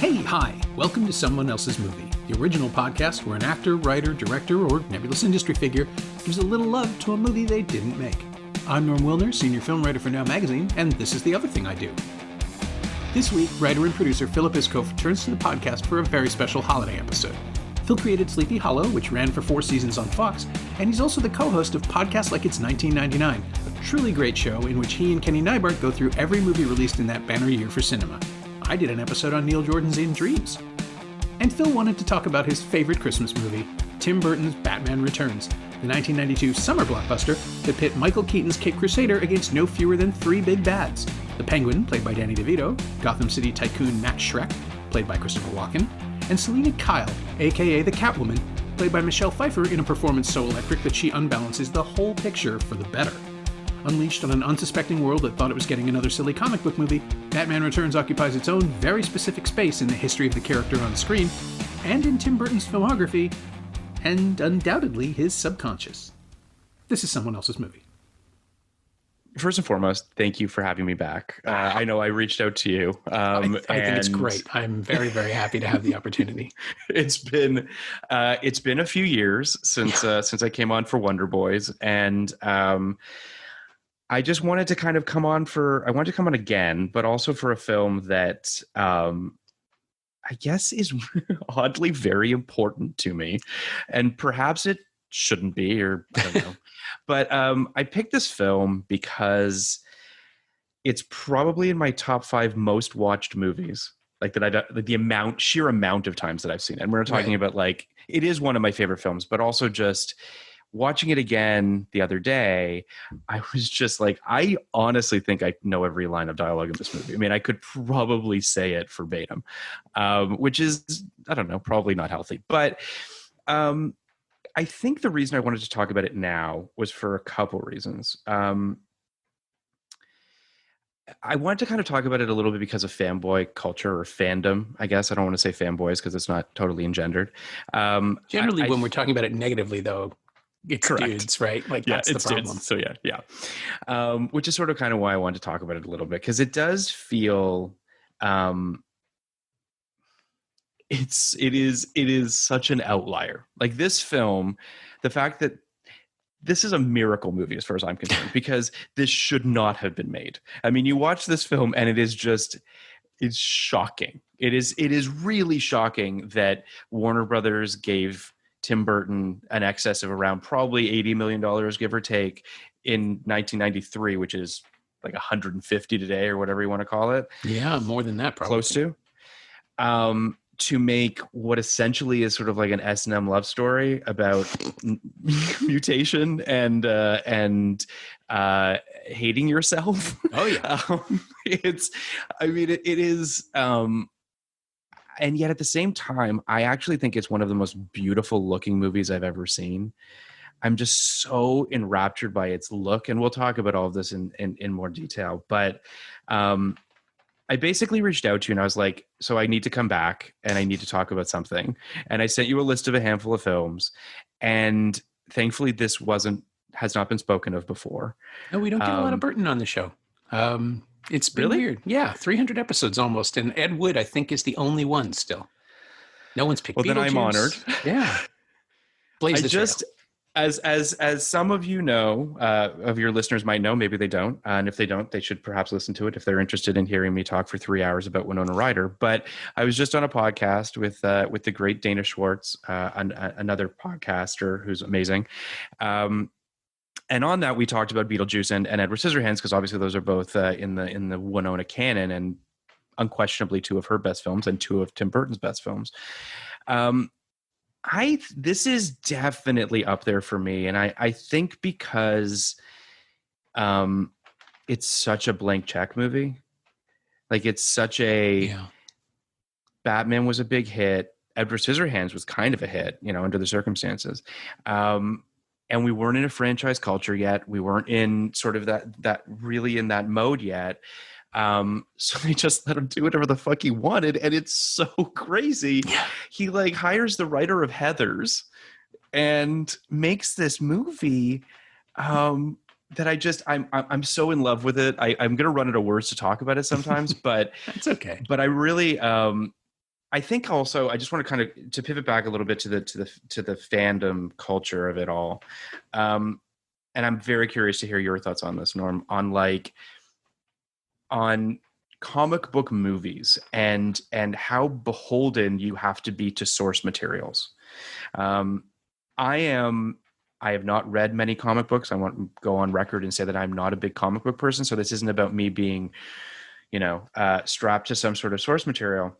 Hey, hi, welcome to Someone Else's Movie, the original podcast where an actor, writer, director, or nebulous industry figure gives a little love to a movie they didn't make. I'm Norm Wilner, senior film writer for Now Magazine, and this is The Other Thing I Do. This week, writer and producer Phillip Iscove returns to the podcast for a very special holiday episode. Phil created Sleepy Hollow, which ran for 4 seasons on Fox, and he's also the co-host of Podcast Like It's 1999, a truly great show in which he and Kenny Neibart go through every movie released in that banner year for cinema. I did an episode on Neil Jordan's In Dreams. And Phil wanted to talk about his favorite Christmas movie, Tim Burton's Batman Returns, the 1992 summer blockbuster that pit Michael Keaton's Cape Crusader against no fewer than 3 big bads. The Penguin, played by Danny DeVito, Gotham City tycoon Matt Schreck, played by Christopher Walken, and Selena Kyle, aka the Catwoman, played by Michelle Pfeiffer in a performance so electric that she unbalances the whole picture for the better. Unleashed on an unsuspecting world that thought it was getting another silly comic book movie, Batman Returns occupies its own very specific space in the history of the character on screen, and in Tim Burton's filmography, and undoubtedly his subconscious. This is Someone Else's Movie. First and foremost, thank you for having me back. I know I reached out to you. I think it's great. I'm very, very happy to have the opportunity. It's been a few years since I came on for Wonder Boys, and I just wanted to kind of come on again, but also for a film that I guess is oddly very important to me, and perhaps it shouldn't be, or I don't know. But I picked this film because it's probably in my top 5 most watched movies. Like the sheer amount of times that I've seen it. And we're talking about, like, it is one of my favorite films, but also just watching it again the other day, I was just like, I honestly think I know every line of dialogue in this movie. I mean, I could probably say it verbatim, which is, I don't know, probably not healthy. But I think the reason I wanted to talk about it now was for a couple reasons. I wanted to kind of talk about it a little bit because of fanboy culture, or fandom, I guess. I don't want to say fanboys because it's not totally engendered. Generally, when we're talking about it negatively, though, it's correct. Dudes, right? Like, yeah, that's the problem. Dudes. So yeah. Which is sort of kind of why I wanted to talk about it a little bit, because it does feel... It is such an outlier. Like, this film, the fact that this is a miracle movie as far as I'm concerned, because this should not have been made. I mean, you watch this film and it's shocking. It is really shocking that Warner Brothers gave Tim Burton an excess of around probably $80 million, give or take, in 1993, which is like 150 today, or whatever you want to call it. Yeah, more than that, probably. Close to. To make what essentially is sort of like an S&M love story about mutation and hating yourself. Oh yeah. It is. And yet at the same time, I actually think it's one of the most beautiful looking movies I've ever seen. I'm just so enraptured by its look, and we'll talk about all of this in more detail. But I basically reached out to you and I was like, so I need to come back and I need to talk about something. And I sent you a list of a handful of films, and thankfully this has not been spoken of before. No, we don't get a lot of Burton on the show. It's been weird. Yeah, 300 episodes almost. And Ed Wood, I think, is the only one still. No one's picked Beetlejuice. Well, then I'm honored. Yeah. Blaze the trail. As some of you know, of your listeners might know, maybe they don't. And if they don't, they should perhaps listen to it if they're interested in hearing me talk for 3 hours about Winona Ryder. But I was just on a podcast with the great Dana Schwartz, another podcaster who's amazing. And on that, we talked about Beetlejuice and Edward Scissorhands, because obviously those are both in the Winona canon, and unquestionably 2 of her best films and 2 of Tim Burton's best films. This is definitely up there for me, and I think because it's such a blank check movie. Like, it's such a Batman was a big hit. Edward Scissorhands was kind of a hit, under the circumstances. And we weren't in a franchise culture yet. We weren't in sort of that really in that mode yet. So they just let him do whatever the fuck he wanted, and it's so crazy. Yeah. He hires the writer of Heathers and makes this movie that I'm so in love with it. I'm gonna run out of words to talk about it sometimes, but it's okay. But I really I think also I just want to kind of to pivot back a little bit to the fandom culture of it all, and I'm very curious to hear your thoughts on this, Norm, on comic book movies and how beholden you have to be to source materials. I have not read many comic books. I want to go on record and say that I'm not a big comic book person. So this isn't about me being, strapped to some sort of source material.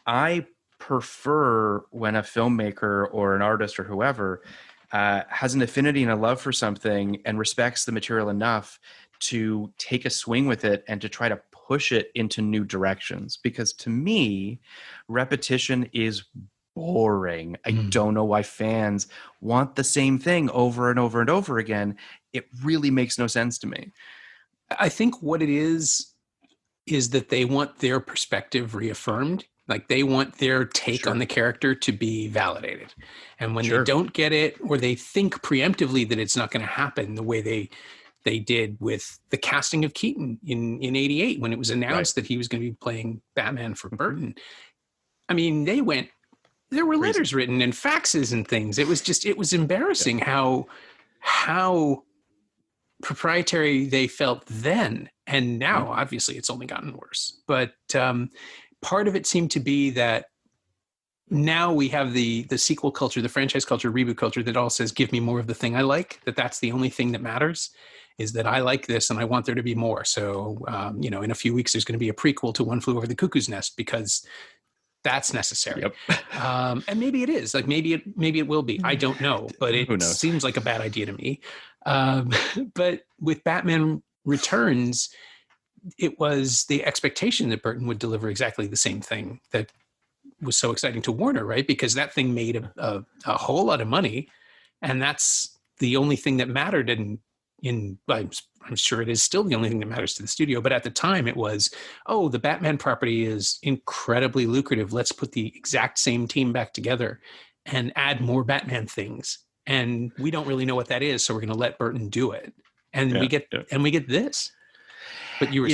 I prefer when a filmmaker or an artist or whoever has an affinity and a love for something and respects the material enough to take a swing with it and to try to push it into new directions. Because to me, repetition is boring. I don't know why fans want the same thing over and over and over again. It really makes no sense to me. I think what it is that they want their perspective reaffirmed. Like they want their take on the character to be validated. And when they don't get it, or they think preemptively that it's not going to happen the way they did with the casting of Keaton in 88, when it was announced that he was going to be playing Batman for Burton. I mean, there were letters written and faxes and things. It was embarrassing how proprietary they felt then. And now, obviously, it's only gotten worse. But part of it seemed to be that now we have the sequel culture, the franchise culture, reboot culture that all says, give me more of the thing I like, that's the only thing that matters, is that I like this and I want there to be more. So, in a few weeks, there's going to be a prequel to One Flew Over the Cuckoo's Nest because that's necessary. And maybe it is. Like maybe it will be. I don't know, but it seems like a bad idea to me. But with Batman Returns, it was the expectation that Burton would deliver exactly the same thing that was so exciting to Warner, right? Because that thing made a whole lot of money, and that's the only thing that mattered. I'm sure it is still the only thing that matters to the studio. But at the time, it was, the Batman property is incredibly lucrative. Let's put the exact same team back together and add more Batman things. And we don't really know what that is, so we're going to let Burton do it. And we get this. But you were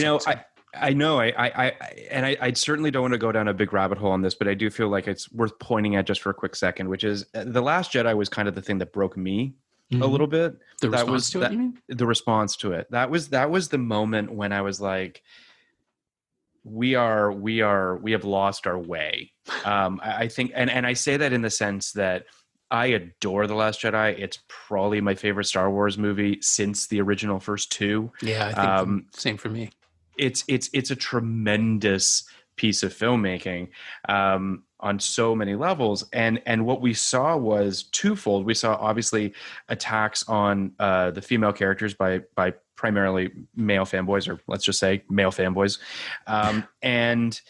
I know. I certainly don't want to go down a big rabbit hole on this, but I do feel like it's worth pointing at just for a quick second, which is The Last Jedi was kind of the thing that broke me a little bit. The response to it, you mean? The response to it. That was the moment when I was like, we have lost our way. I think, and I say that in the sense that I adore The Last Jedi. It's probably my favorite Star Wars movie since the original first two. Yeah, I think same for me. It's a tremendous piece of filmmaking on so many levels, and what we saw was twofold. We saw obviously attacks on the female characters by primarily male fanboys, or let's just say male fanboys, and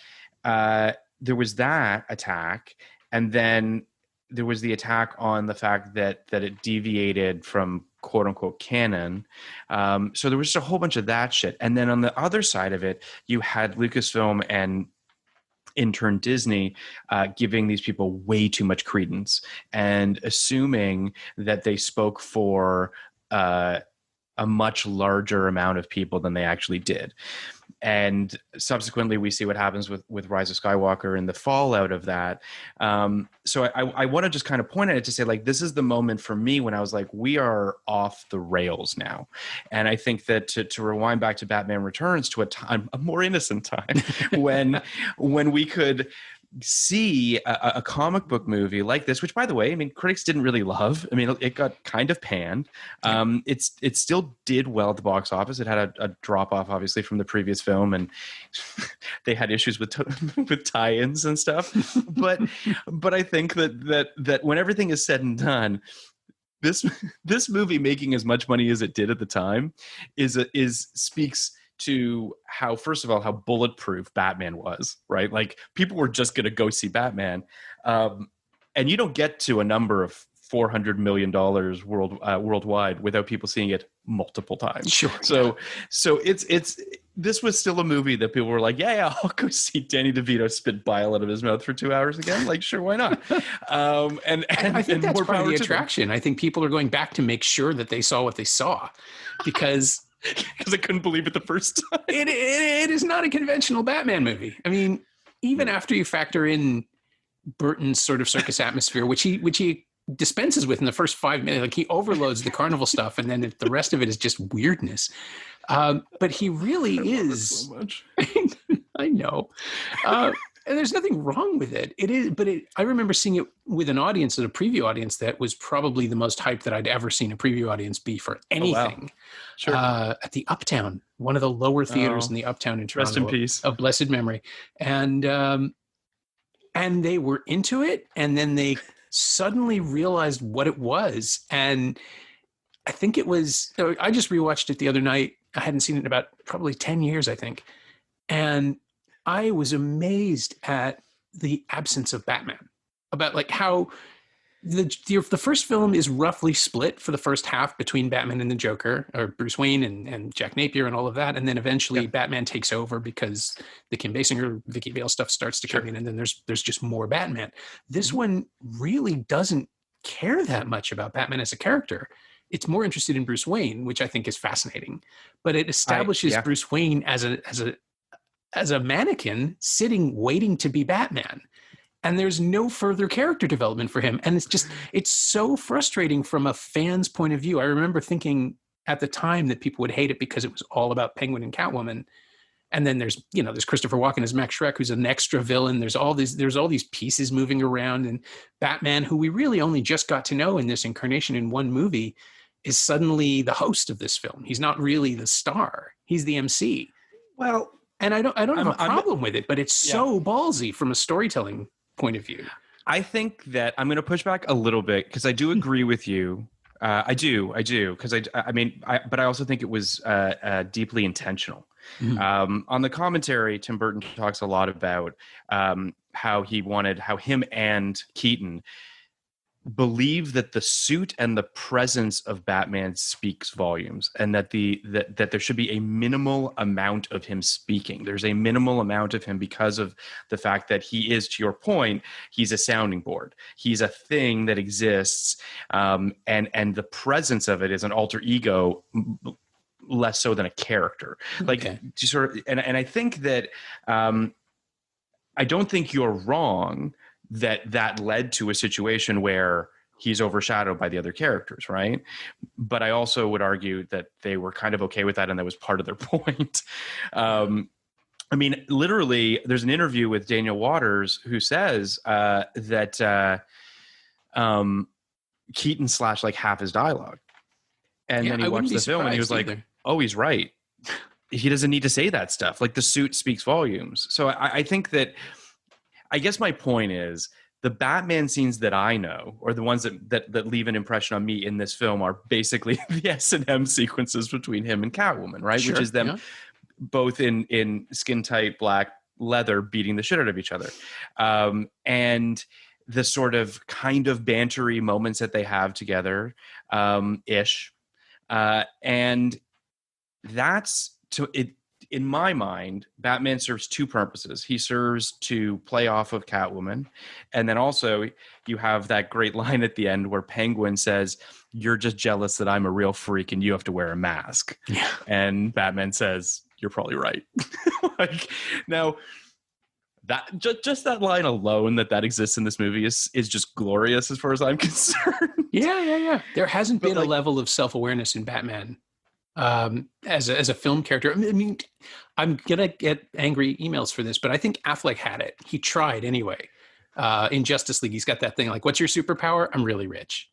there was that attack, and then there was the attack on the fact that it deviated from quote unquote canon. So there was just a whole bunch of that shit. And then on the other side of it, you had Lucasfilm and in turn Disney giving these people way too much credence and assuming that they spoke for a much larger amount of people than they actually did. And subsequently, we see what happens with Rise of Skywalker and the fallout of that. So I want to just kind of point at it to say, like, this is the moment for me when I was like, we are off the rails now. And I think that to rewind back to Batman Returns, to a more innocent time, when we could see a comic book movie like this, which, by the way, I mean, critics didn't really love. I mean, it got kind of panned. It still did well at the box office. It had a drop off, obviously, from the previous film, and they had issues with tie-ins and stuff. But I think that when everything is said and done, this movie making as much money as it did at the time speaks to how, first of all, how bulletproof Batman was, right? Like, people were just going to go see Batman. And you don't get to a number of $400 million worldwide without people seeing it multiple times. Sure. So this was still a movie that people were like, yeah, I'll go see Danny DeVito spit bile out of his mouth for 2 hours again. Like, sure, why not? And I think that's more part of power the to them. attraction. I think people are going back to make sure that they saw what they saw, because I couldn't believe it the first time. It is not a conventional Batman movie. I mean, even after you factor in Burton's sort of circus atmosphere, which he dispenses with in the first 5 minutes, like he overloads the carnival stuff, and then the rest of it is just weirdness. But he really is so much. I know. And there's nothing wrong with it. It is, but I remember seeing it with an audience, at a preview audience, that was probably the most hyped that I'd ever seen a preview audience be for anything. Oh, wow. Sure. At the Uptown, one of the lower theaters in the Uptown in Toronto. Rest in peace. Of blessed memory. And they were into it, and then they suddenly realized what it was. And I think it was, I just rewatched it the other night. I hadn't seen it in about probably 10 years, I think. And I was amazed at the absence of Batman, about like how the first film is roughly split for the first half between Batman and the Joker, or Bruce Wayne and Jack Napier and all of that. And then eventually Batman takes over because the Kim Basinger, Vicky Vale stuff starts to come in, and then there's just more Batman. This one really doesn't care that much about Batman as a character. It's more interested in Bruce Wayne, which I think is fascinating, but it establishes Bruce Wayne as a mannequin sitting, waiting to be Batman. And there's no further character development for him. And it's so frustrating from a fan's point of view. I remember thinking at the time that people would hate it because it was all about Penguin and Catwoman. And then there's Christopher Walken as Max Schreck, who's an extra villain. There's all these pieces moving around, and Batman, who we really only just got to know in this incarnation in one movie, is suddenly the host of this film. He's not really the star. He's the MC. Well, and I don't have a problem with it, but it's so ballsy from a storytelling point of view. I think that I'm going to push back a little bit, because I do agree with you. I do. Because but I also think it was deeply intentional. Mm-hmm. On the commentary, Tim Burton talks a lot about how him and Keaton believe that the suit and the presence of Batman speaks volumes, and that that there should be a minimal amount of him speaking. There's a minimal amount of him because of the fact that he is, to your point, he's a sounding board. He's a thing that exists, and the presence of it is an alter ego, less so than a character. Like, sort of, and I think that I don't think you're wrong that led to a situation where he's overshadowed by the other characters, right? But I also would argue that they were kind of okay with that, and that was part of their point. Literally, there's an interview with Daniel Waters who says that Keaton slashed like half his dialogue. And then he watched the film and he was like, oh, he's right. He doesn't need to say that stuff. Like, the suit speaks volumes. So I think that, I guess my point is, the Batman scenes that I know, or the ones that leave an impression on me in this film, are basically the S&M sequences between him and Catwoman, right? Sure, which is them both in skin-tight black leather beating the shit out of each other. And the sort of kind of bantery moments that they have together, ish. And that's in my mind, Batman serves two purposes. He serves to play off of Catwoman. And then also you have that great line at the end where Penguin says, "You're just jealous that I'm a real freak and you have to wear a mask." Yeah. And Batman says, "You're probably right." Now, that just that line alone, that exists in this movie is just glorious as far as I'm concerned. Yeah. There hasn't been a level of self-awareness in Batman as a film character. I mean, I'm gonna get angry emails for this, but I think Affleck had it. He tried anyway. In Justice League, he's got that thing like, "What's your superpower? I'm really rich."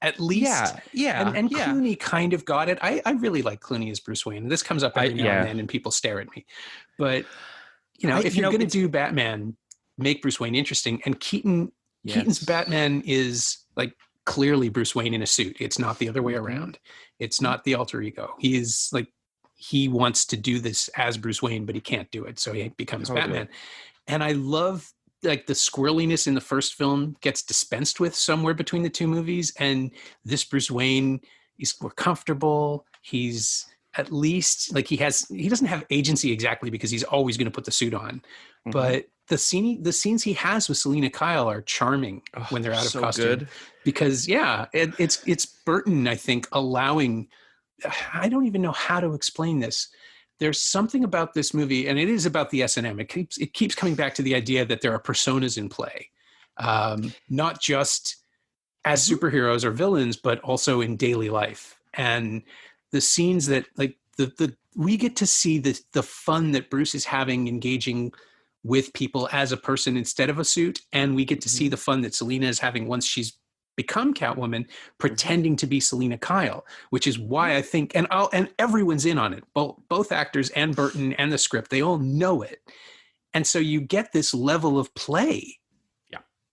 At least, and Clooney kind of got it. I really like Clooney as Bruce Wayne. This comes up every now and then, and people stare at me. But if you're going to do Batman, make Bruce Wayne interesting. And Keaton's Batman is like clearly Bruce Wayne in a suit. It's not the other way around. It's not the alter ego. He is like, he wants to do this as Bruce Wayne, but he can't do it. So he becomes Batman. And I love like the squirreliness in the first film gets dispensed with somewhere between the two movies. And this Bruce Wayne is more comfortable. He's at least like, he doesn't have agency exactly because he's always going to put the suit on, but the scenes he has with Selena Kyle are charming when they're out of costume. Good. Because it's Burton, I think, allowing, I don't even know how to explain this. there's something about this movie, and it is about the S&M. It keeps coming back to the idea that there are personas in play, not just as superheroes or villains, but also in daily life. And the scenes that like we get to see the fun that Bruce is having engaging with people as a person instead of a suit, and we get to see the fun that Selina is having once she's become Catwoman, pretending to be Selina Kyle, which is why I think, and everyone's in on it, both actors and Burton and the script, they all know it. And so you get this level of play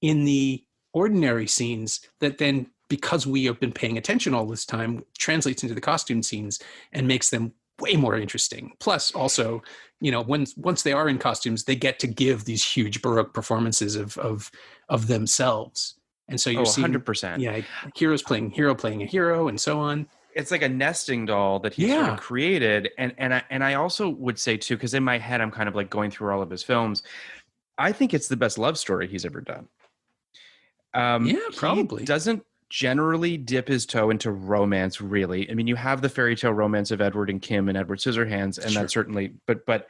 in the ordinary scenes that then, because we have been paying attention all this time, translates into the costume scenes and makes them way more interesting. Plus also, you know, once they are in costumes, they get to give these huge Baroque performances of themselves. And so you're seeing 100%. Yeah, hero playing a hero and so on. It's like a nesting doll that he sort of created. And I also would say too, because in my head I'm kind of like going through all of his films, I think it's the best love story he's ever done. Probably. He doesn't generally dip his toe into romance, really. I mean, you have the fairy tale romance of Edward and Kim and Edward Scissorhands, and that's certainly, but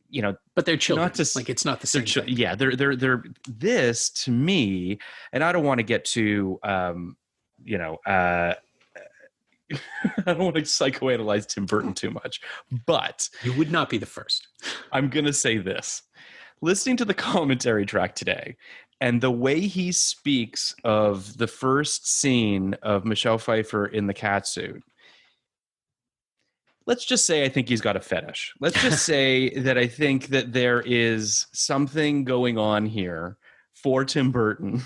you know, but they're children. Like it's not the same thing. Yeah, they're this to me, and I don't want to get to you know, I don't want to psychoanalyze Tim Burton too much, but you would not be the first. I'm gonna say this: listening to the commentary track today, and the way he speaks of the first scene of Michelle Pfeiffer in the catsuit, let's just say I think he's got a fetish. Let's just say that I think that there is something going on here for Tim Burton.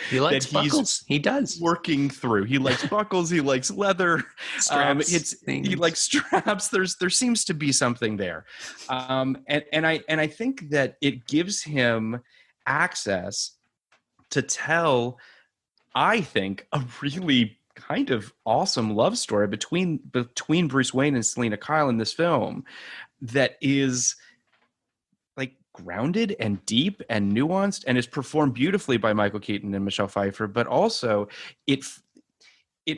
He likes buckles. He does. Working through. He likes buckles. He likes leather. Straps. He likes straps. There seems to be something there. And I think that it gives him access to tell, I think, a really kind of awesome love story between Bruce Wayne and Selina Kyle in this film that is like grounded and deep and nuanced and is performed beautifully by Michael Keaton and Michelle Pfeiffer, but also it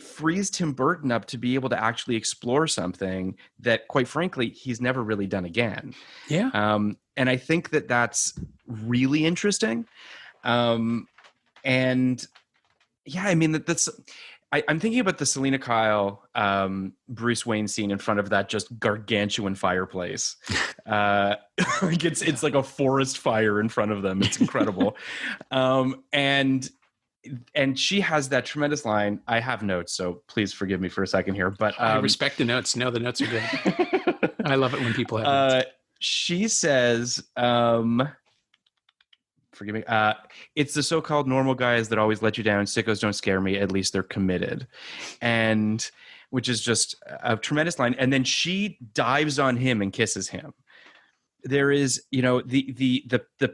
frees Tim Burton up to be able to actually explore something that, quite frankly, he's never really done again. Yeah. And I think that that's really interesting. And yeah, I mean, that's, I'm thinking about the Selina Kyle, Bruce Wayne scene in front of that just gargantuan fireplace. Like it's like a forest fire in front of them. It's incredible. And she has that tremendous line. I have notes, so please forgive me for a second here. But I respect the notes. No, the notes are good. I love it when people have notes. She says, forgive me, it's the so-called normal guys that always let you down. Sickos don't scare me. At least they're committed. And which is just a tremendous line. And then she dives on him and kisses him. There is, you know, the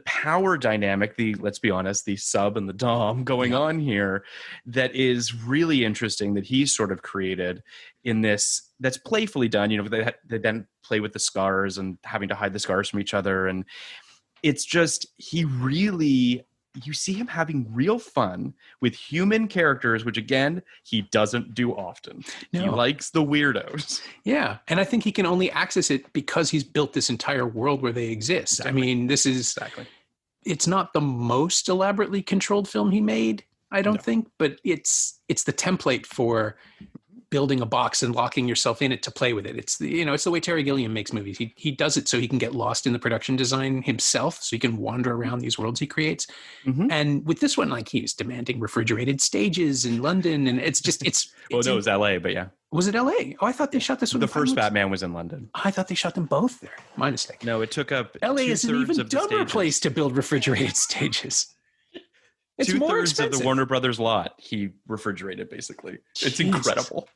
power dynamic, let's be honest, the sub and the dom going on here that is really interesting that he's sort of created in this, that's playfully done. You know, they then play with the scars and having to hide the scars from each other. And it's just, you see him having real fun with human characters, which again, he doesn't do often. No. He likes the weirdos. Yeah. And I think he can only access it because he's built this entire world where they exist. Exactly. I mean, this is, it's not the most elaborately controlled film he made, I don't think, but it's the template for building a box and locking yourself in it to play with it. It's the way Terry Gilliam makes movies. He does it so he can get lost in the production design himself, so he can wander around these worlds he creates. Mm-hmm. And with this one, like, he's demanding refrigerated stages in London, and it's well, no, it was LA, but yeah. Was it LA? Oh, I thought they shot this one. The first Batman was in London. I thought they shot them both there. My mistake. No, it took up LA is an even dumber place to build refrigerated stages. It's 2/3 of the Warner Brothers lot he refrigerated, basically. It's incredible.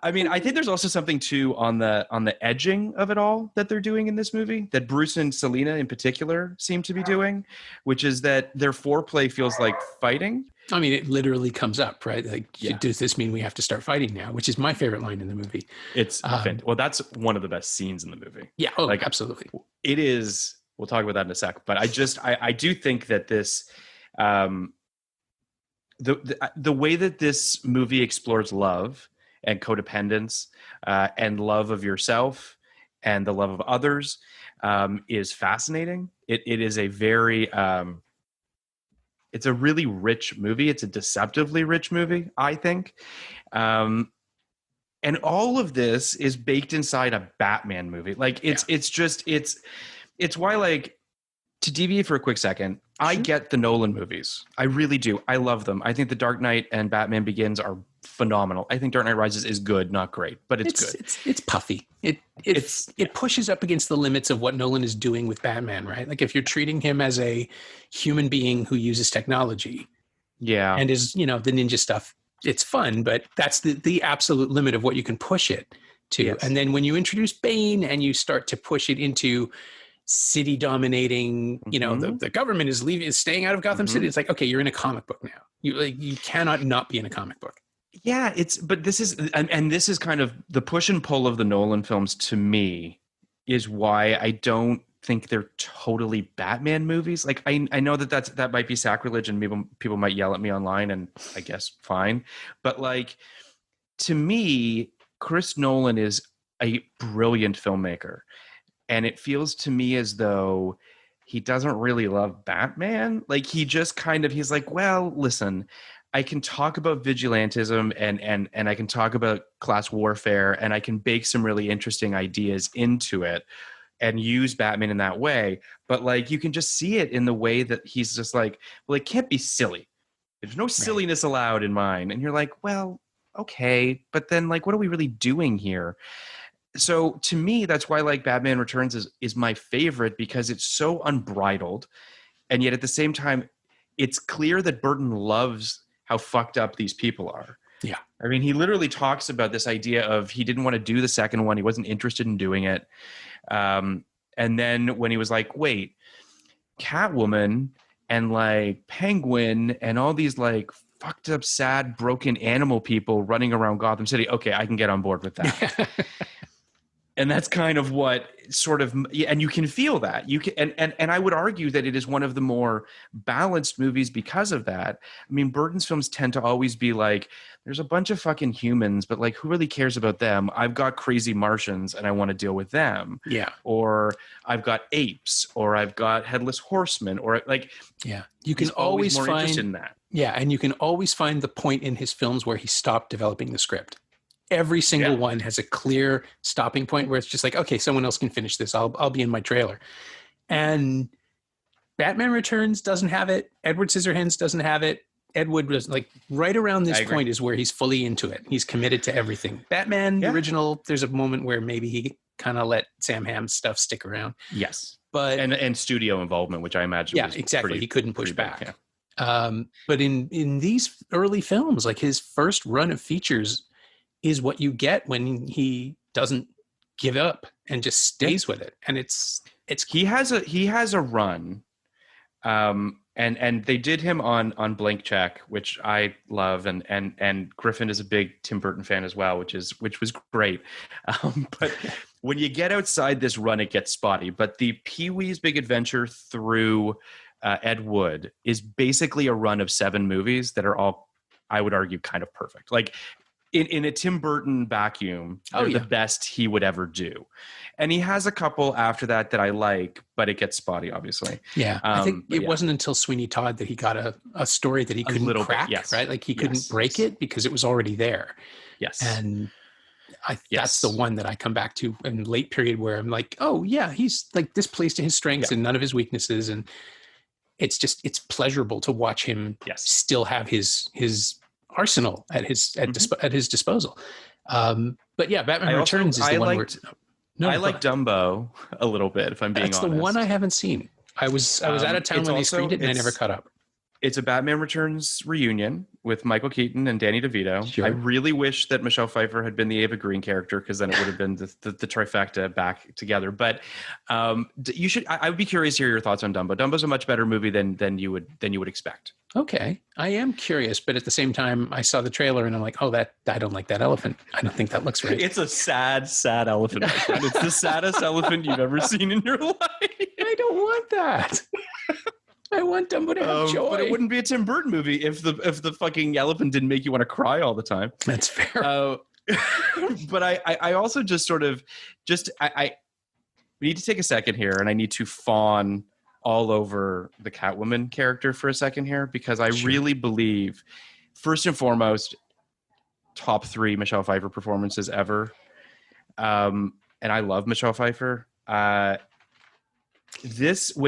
I mean, I think there's also something too on the edging of it all that they're doing in this movie that Bruce and Selina in particular seem to be doing, which is that their foreplay feels like fighting. I mean, it literally comes up, right? Like, does this mean we have to start fighting now? Which is my favorite line in the movie. It's well, that's one of the best scenes in the movie. Yeah, absolutely. It is. We'll talk about that in a sec. But I do think that this. The way that this movie explores love and codependence and love of yourself and the love of others is fascinating. It is a very it's a really rich movie. It's a deceptively rich movie, I think. And all of this is baked inside a Batman movie. Like it's why, like, to deviate for a quick second, I get the Nolan movies. I really do. I love them. I think The Dark Knight and Batman Begins are phenomenal. I think Dark Knight Rises is good, not great, but it's good. It's puffy. It pushes up against the limits of what Nolan is doing with Batman, right? Like if you're treating him as a human being who uses technology, and is, you know, the ninja stuff, it's fun, but that's the absolute limit of what you can push it to. Yes. And then when you introduce Bane and you start to push it into city dominating, you know, the government is staying out of Gotham City. It's like, okay, you're in a comic book now. You cannot not be in a comic book. Yeah, but this is, and this is kind of the push and pull of the Nolan films to me, is why I don't think they're totally Batman movies. Like I know that might be sacrilege and people might yell at me online, and I guess fine. But like, to me, Chris Nolan is a brilliant filmmaker. And it feels to me as though he doesn't really love Batman. Like he's like, well, listen, I can talk about vigilantism and I can talk about class warfare, and I can bake some really interesting ideas into it and use Batman in that way. But like, you can just see it in the way that he's just like, well, it can't be silly. There's no silliness allowed in mine. And you're like, well, okay, but then like, what are we really doing here? So to me, that's why like Batman Returns is my favorite, because it's so unbridled. And yet at the same time, it's clear that Burton loves how fucked up these people are. Yeah. I mean, he literally talks about this idea of he didn't want to do the second one. He wasn't interested in doing it. And then when he was like, wait, Catwoman and like Penguin and all these like fucked up, sad, broken animal people running around Gotham City. Okay, I can get on board with that. And that's kind of what sort of, and you can feel that. You can, and I would argue that it is one of the more balanced movies because of that. I mean, Burton's films tend to always be like, there's a bunch of fucking humans, but like, who really cares about them? I've got crazy Martians and I want to deal with them. Yeah. Or I've got apes, or I've got headless horsemen, or like, yeah, you can always more find interested in that. Yeah, and you can always find the point in his films where he stopped developing the script. Every single one has a clear stopping point where it's just like, okay, someone else can finish this. I'll be in my trailer. And Batman Returns doesn't have it. Edward Scissorhands doesn't have it. Ed Wood was like right around this point is where he's fully into it. He's committed to everything. Batman, the original, there's a moment where maybe he kind of let Sam Hamm's stuff stick around. Yes. But and studio involvement, which I imagine was exactly. He couldn't push back. Big, but in these early films, like his first run of features is what you get when he doesn't give up and just stays with it. And it's he has a run. And they did him on Blank Check, which I love, and Griffin is a big Tim Burton fan as well, which was great. But when you get outside this run, it gets spotty. But the Pee-wee's Big Adventure through Ed Wood is basically a run of 7 movies that are all, I would argue, kind of perfect. Like in a Tim Burton vacuum, they're the best he would ever do. And he has a couple after that I like, but it gets spotty, obviously. Yeah. I think it wasn't until Sweeney Todd that he got a story that he couldn't crack, right? Like he couldn't break it because it was already there. Yes. And that's the one that I come back to in late period where I'm like, oh yeah, he's like, this plays to his strengths and none of his weaknesses. And it's pleasurable to watch him still have his arsenal at his disposal. But yeah, Batman Returns is the one where I like Dumbo a little bit, if I'm being honest. That's the one I haven't seen. I was out of town when they screened it, and I never caught up. It's a Batman Returns reunion with Michael Keaton and Danny DeVito. Sure. I really wish that Michelle Pfeiffer had been the Ava Green character, because then it would have been the trifecta back together. But you should. I would be curious to hear your thoughts on Dumbo. Dumbo's a much better movie than you would expect. Okay, I am curious, but at the same time, I saw the trailer and I'm like, oh, I don't like that elephant. I don't think that looks right. It's a sad, sad elephant. It's the saddest elephant you've ever seen in your life. I don't want that. I want Dumbo to have joy. But it wouldn't be a Tim Burton movie if the fucking elephant didn't make you want to cry all the time. That's fair. But I also just sort of I we need to take a second here, and I need to fawn all over the Catwoman character for a second here, because I really believe, first and foremost, top 3 Michelle Pfeiffer performances ever. And I love Michelle Pfeiffer. When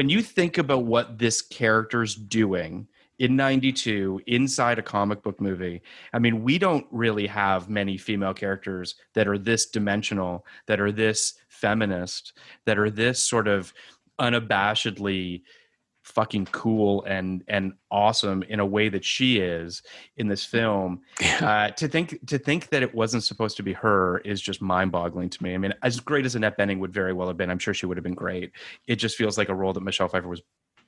you think about what this character's doing in 92 inside a comic book movie, I mean, we don't really have many female characters that are this dimensional, that are this feminist, that are this sort of unabashedly fucking cool and awesome in a way that she is in this film. To think that it wasn't supposed to be her is just mind-boggling to me. I mean, as great as Annette Bening would very well have been, I'm sure she would have been great. It just feels like a role that Michelle Pfeiffer was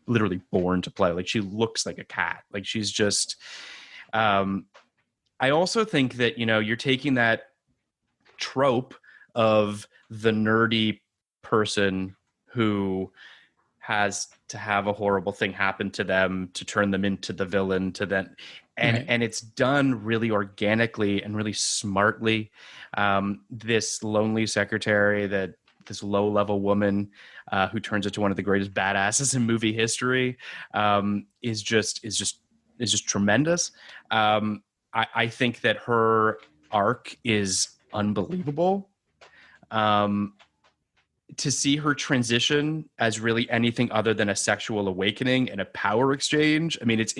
literally born to play. Like, she looks like a cat. Like, she's just I also think that, you know, you're taking that trope of the nerdy person who has to have a horrible thing happen to them to turn them into the villain to then, and it's done really organically and really smartly. This lonely secretary, this low-level woman who turns into one of the greatest badasses in movie history, is just tremendous. I think that her arc is unbelievable. To see her transition as really anything other than a sexual awakening and a power exchange, I mean, it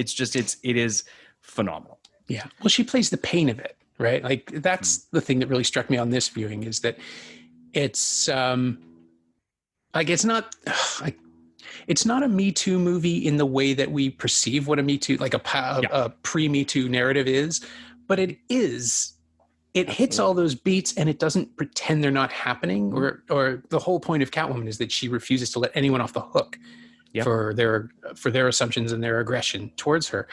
is phenomenal. Yeah. Well, she plays the pain of it, right? Like, that's the thing that really struck me on this viewing, is that it's like, it's not a Me Too movie in the way that we perceive what a Me Too, like a pre-Me Too narrative is, but it is. It hits all those beats, and it doesn't pretend they're not happening. Or the whole point of Catwoman is that she refuses to let anyone off the hook for their assumptions and their aggression towards her.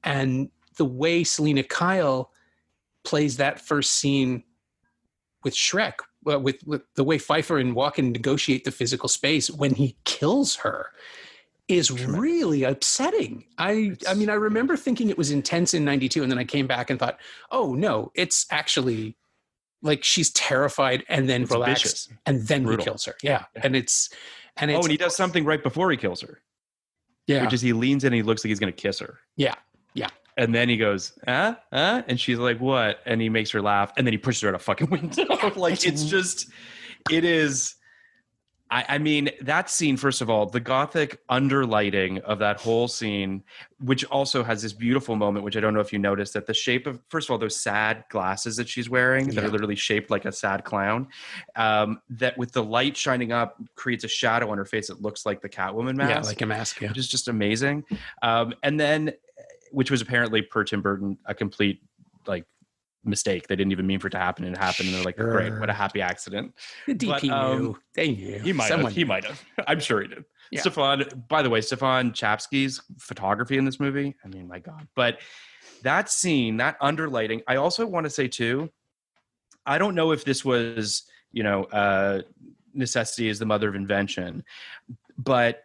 And the way Selena Kyle plays that first scene with Shrek, with the way Pfeiffer and Walken negotiate the physical space when he kills her, is really upsetting. I mean, I remember thinking it was intense in 92, and then I came back and thought, oh no, it's actually like she's terrified and then relaxed, vicious, and then brutal. He kills her. Yeah. And he does something right before he kills her. Yeah. Which is he leans in and he looks like he's going to kiss her. Yeah. Yeah. And then he goes, and she's like, what? And he makes her laugh, and then he pushes her out a fucking window. Like, it is. I mean, that scene, first of all, the gothic underlighting of that whole scene, which also has this beautiful moment, which I don't know if you noticed, that the shape of, first of all, those sad glasses that she's wearing that are literally shaped like a sad clown, that with the light shining up creates a shadow on her face that looks like the Catwoman mask. Yeah, like a mask, which is just amazing. And then, which was apparently, per Tim Burton, a complete, like, mistake. They didn't even mean for it to happen, and it happened, and they're like, great, what a happy accident. The DP knew. They knew. He might have. I'm sure he did. Yeah. By the way, Stefan Chapsky's photography in this movie, I mean, my God. But that scene, that underlighting, I also want to say too, I don't know if this was, necessity is the mother of invention, but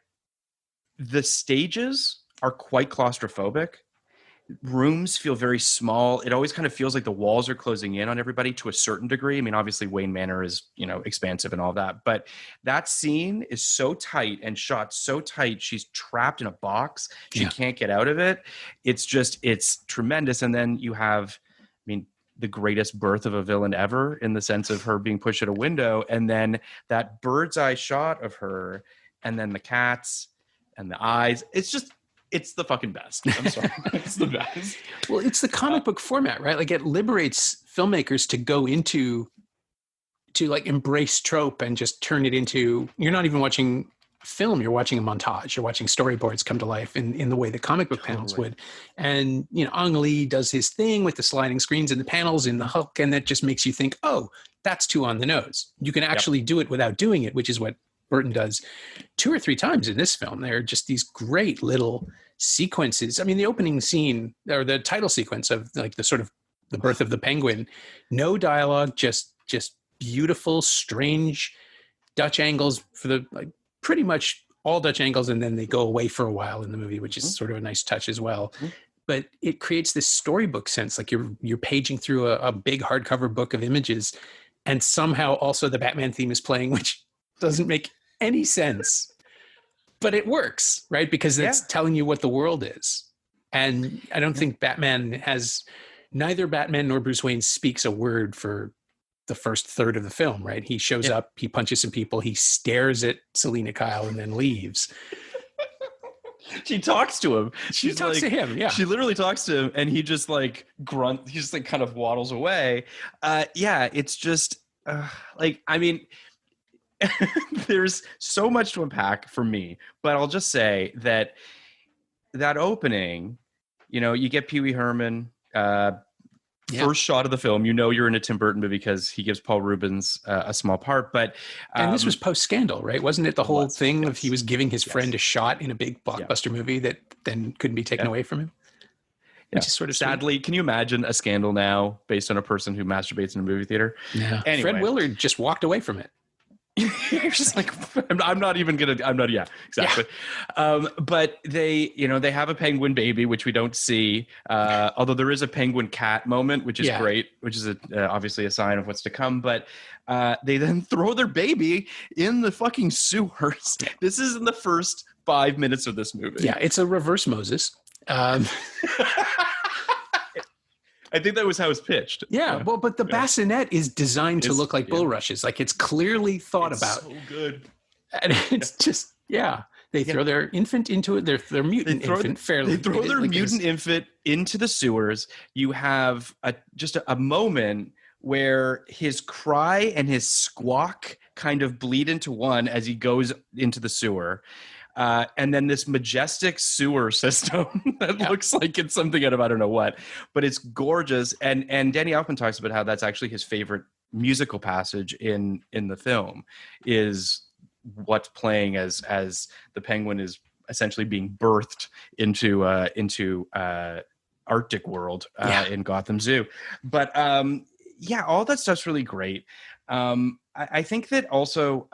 the stages are quite claustrophobic. Rooms feel very small. It always kind of feels like the walls are closing in on everybody to a certain degree. I mean, obviously Wayne Manor is, expansive and all that, but that scene is so tight and shot so tight. She's trapped in a box. She can't get out of it. It's tremendous. And then you have, the greatest birth of a villain ever, in the sense of her being pushed at a window, and then that bird's eye shot of her, and then the cats and the eyes. It's the fucking best. I'm sorry. It's the best. Well, it's the comic book format, right? Like, it liberates filmmakers to go into, to like embrace trope and just turn it into, you're not even watching film, you're watching a montage, you're watching storyboards come to life in the way the comic book panels would. And, Ang Lee does his thing with the sliding screens and the panels in the Hulk, and that just makes you think, oh, that's too on the nose. You can actually do it without doing it, which is what Burton does 2 or 3 times in this film. There are just these great little sequences. I mean, the opening scene, or the title sequence of like the sort of the birth of the penguin, no dialogue, just beautiful, strange Dutch angles for the, like, pretty much all Dutch angles, and then they go away for a while in the movie, which is sort of a nice touch as well. But it creates this storybook sense, like you're paging through a big hardcover book of images, and somehow also the Batman theme is playing, which doesn't make any sense, but it works, right? Because it's telling you what the world is. And I don't think neither Batman nor Bruce Wayne speaks a word for the first third of the film, right? He shows up, he punches some people, he stares at Selina Kyle and then leaves. She talks to him. She talks to him, yeah. She literally talks to him, and he just like grunts. He just like kind of waddles away. It's just I mean, there's so much to unpack for me, but I'll just say that opening, you get Pee Wee Herman, first shot of the film, you're in a Tim Burton movie because he gives Paul Rubens a small part. But and this was post-Scandal, right? Wasn't it the whole thing of he was giving his friend a shot in a big blockbuster movie that then couldn't be taken away from him? Which is sort of sadly, can you imagine a scandal now based on a person who masturbates in a movie theater? Yeah. Anyway. Fred Willard just walked away from it. You're just like, I'm not even gonna. I'm not. Yeah, exactly. Yeah. But they have a penguin baby, which we don't see. Although there is a penguin cat moment, which is great, which is obviously a sign of what's to come. But they then throw their baby in the fucking sewers. This is in the first 5 minutes of this movie. Yeah, it's a reverse Moses. I think that was how it was pitched. Yeah, well, but the bassinet is designed to look like bulrushes. Like it's clearly thought about. So good. And it's just, they throw their infant into it. Their mutant infant fairly. They throw their mutant infant into the sewers. You have just a moment where his cry and his squawk kind of bleed into one as he goes into the sewer. And then this majestic sewer system that looks like it's something out of I don't know what, but it's gorgeous. And Danny Elfman talks about how that's actually his favorite musical passage in the film, is what's playing as the penguin is essentially being birthed into Arctic world in Gotham Zoo. But all that stuff's really great. I think that also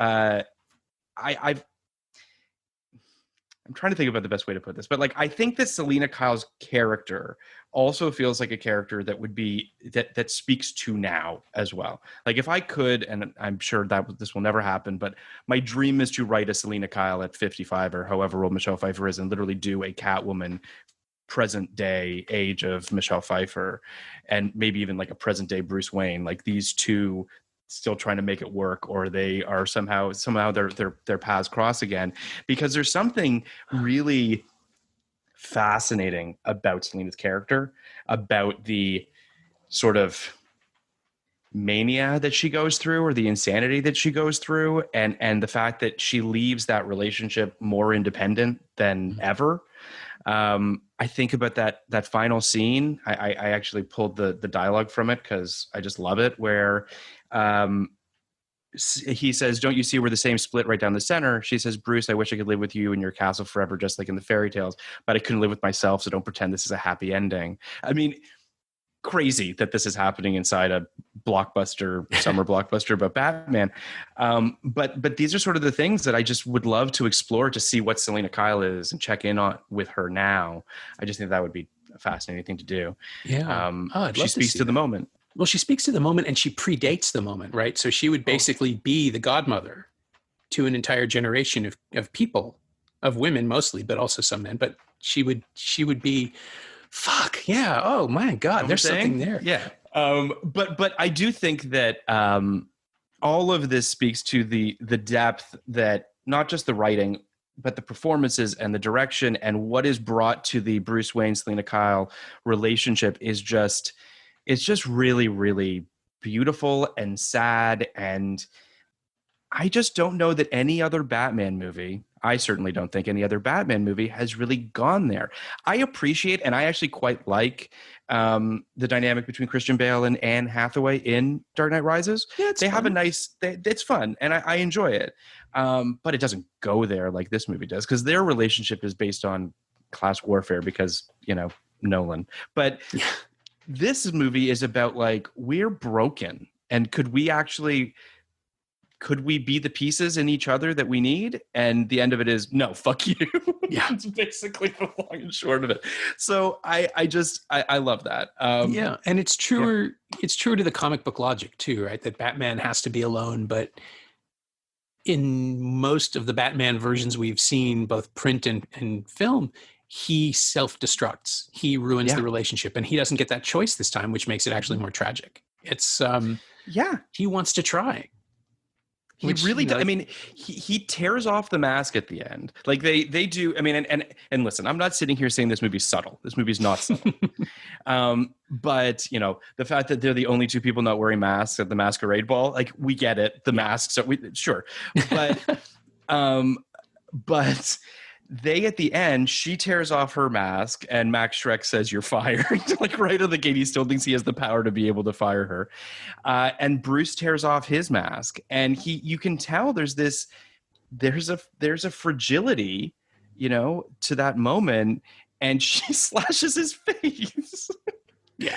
I'm trying to think about the best way to put this, but I think that Selina Kyle's character also feels like a character that would be that speaks to now as well. Like if I could, and I'm sure that this will never happen, but my dream is to write a Selina Kyle at 55 or however old Michelle Pfeiffer is, and literally do a Catwoman present day age of Michelle Pfeiffer, and maybe even like a present day Bruce Wayne, like these two still trying to make it work, or they are somehow their paths cross again, because there's something really fascinating about Selina's character, about the sort of mania that she goes through, or the insanity that she goes through, and the fact that she leaves that relationship more independent than ever. I think about that final scene. I actually pulled the dialogue from it because I just love it, where he says, "Don't you see we're the same split right down the center?" She says, "Bruce, I wish I could live with you in your castle forever, just like in the fairy tales, but I couldn't live with myself, so don't pretend this is a happy ending." I mean, crazy that this is happening inside a blockbuster, summer blockbuster about Batman. But these are sort of the things that I just would love to explore, to see what Selina Kyle is and check in on with her now. I just think that would be a fascinating thing to do. Yeah. She speaks to the moment. Well, she speaks to the moment, and she predates the moment, right? So she would basically be the godmother to an entire generation of people, of women mostly, but also some men. But she would be, fuck yeah! Oh my God, there's something there. Yeah. But I do think that all of this speaks to the depth that not just the writing, but the performances and the direction and what is brought to the Bruce Wayne Selina Kyle relationship is just. It's just really, really beautiful and sad. And I just don't know that any other Batman movie, I certainly don't think any other Batman movie has really gone there. I appreciate, and I actually quite like the dynamic between Christian Bale and Anne Hathaway in Dark Knight Rises. Yeah, they have a nice, it's fun, and I enjoy it. But it doesn't go there like this movie does, because their relationship is based on class warfare because, Nolan. But this movie is about we're broken, and could we be the pieces in each other that we need? And the end of it is no, fuck you. Yeah. It's basically the long and short of it. So I love that. And it's truer. Yeah. It's true to the comic book logic too, right? That Batman has to be alone, but in most of the Batman versions we've seen, both print and film, he self-destructs. He ruins the relationship, and he doesn't get that choice this time, which makes it actually more tragic. It's he wants to try. He really does. I mean, he tears off the mask at the end. Like they do. I mean, and listen, I'm not sitting here saying this movie's subtle. This movie's not subtle. But the fact that they're the only two people not wearing masks at the masquerade ball, like we get it. The masks are sure, but but they at the end, she tears off her mask, and Max Schreck says, "You're fired." Like right out of the gate, he still thinks he has the power to be able to fire her. And Bruce tears off his mask, and you can tell there's a fragility, to that moment, and she slashes his face. Yeah,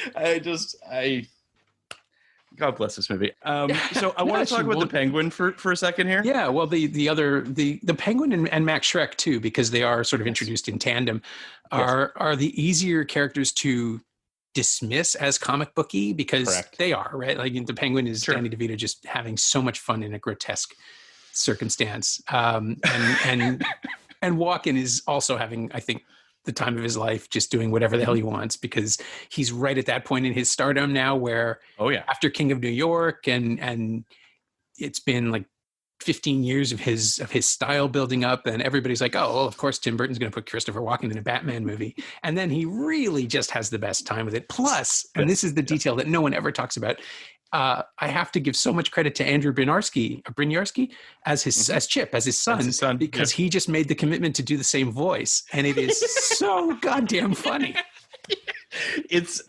God bless this movie. So I want to talk about the Penguin for a second here. Yeah, well, the Penguin and Max Schreck too, because they are sort of introduced in tandem, are the easier characters to dismiss as comic booky because they are, right? Like the Penguin is Danny DeVito just having so much fun in a grotesque circumstance, and Walken is also having, I think, the time of his life, just doing whatever the hell he wants, because he's right at that point in his stardom now where after King of New York and it's been like 15 years of his style building up, and everybody's like, oh, well, of course Tim Burton's going to put Christopher Walken in a Batman movie. And then he really just has the best time with it. Plus, and this is the detail that no one ever talks about, I have to give so much credit to Andrew Brynjarski as as Chip, as his son, because he just made the commitment to do the same voice, and it is so goddamn funny.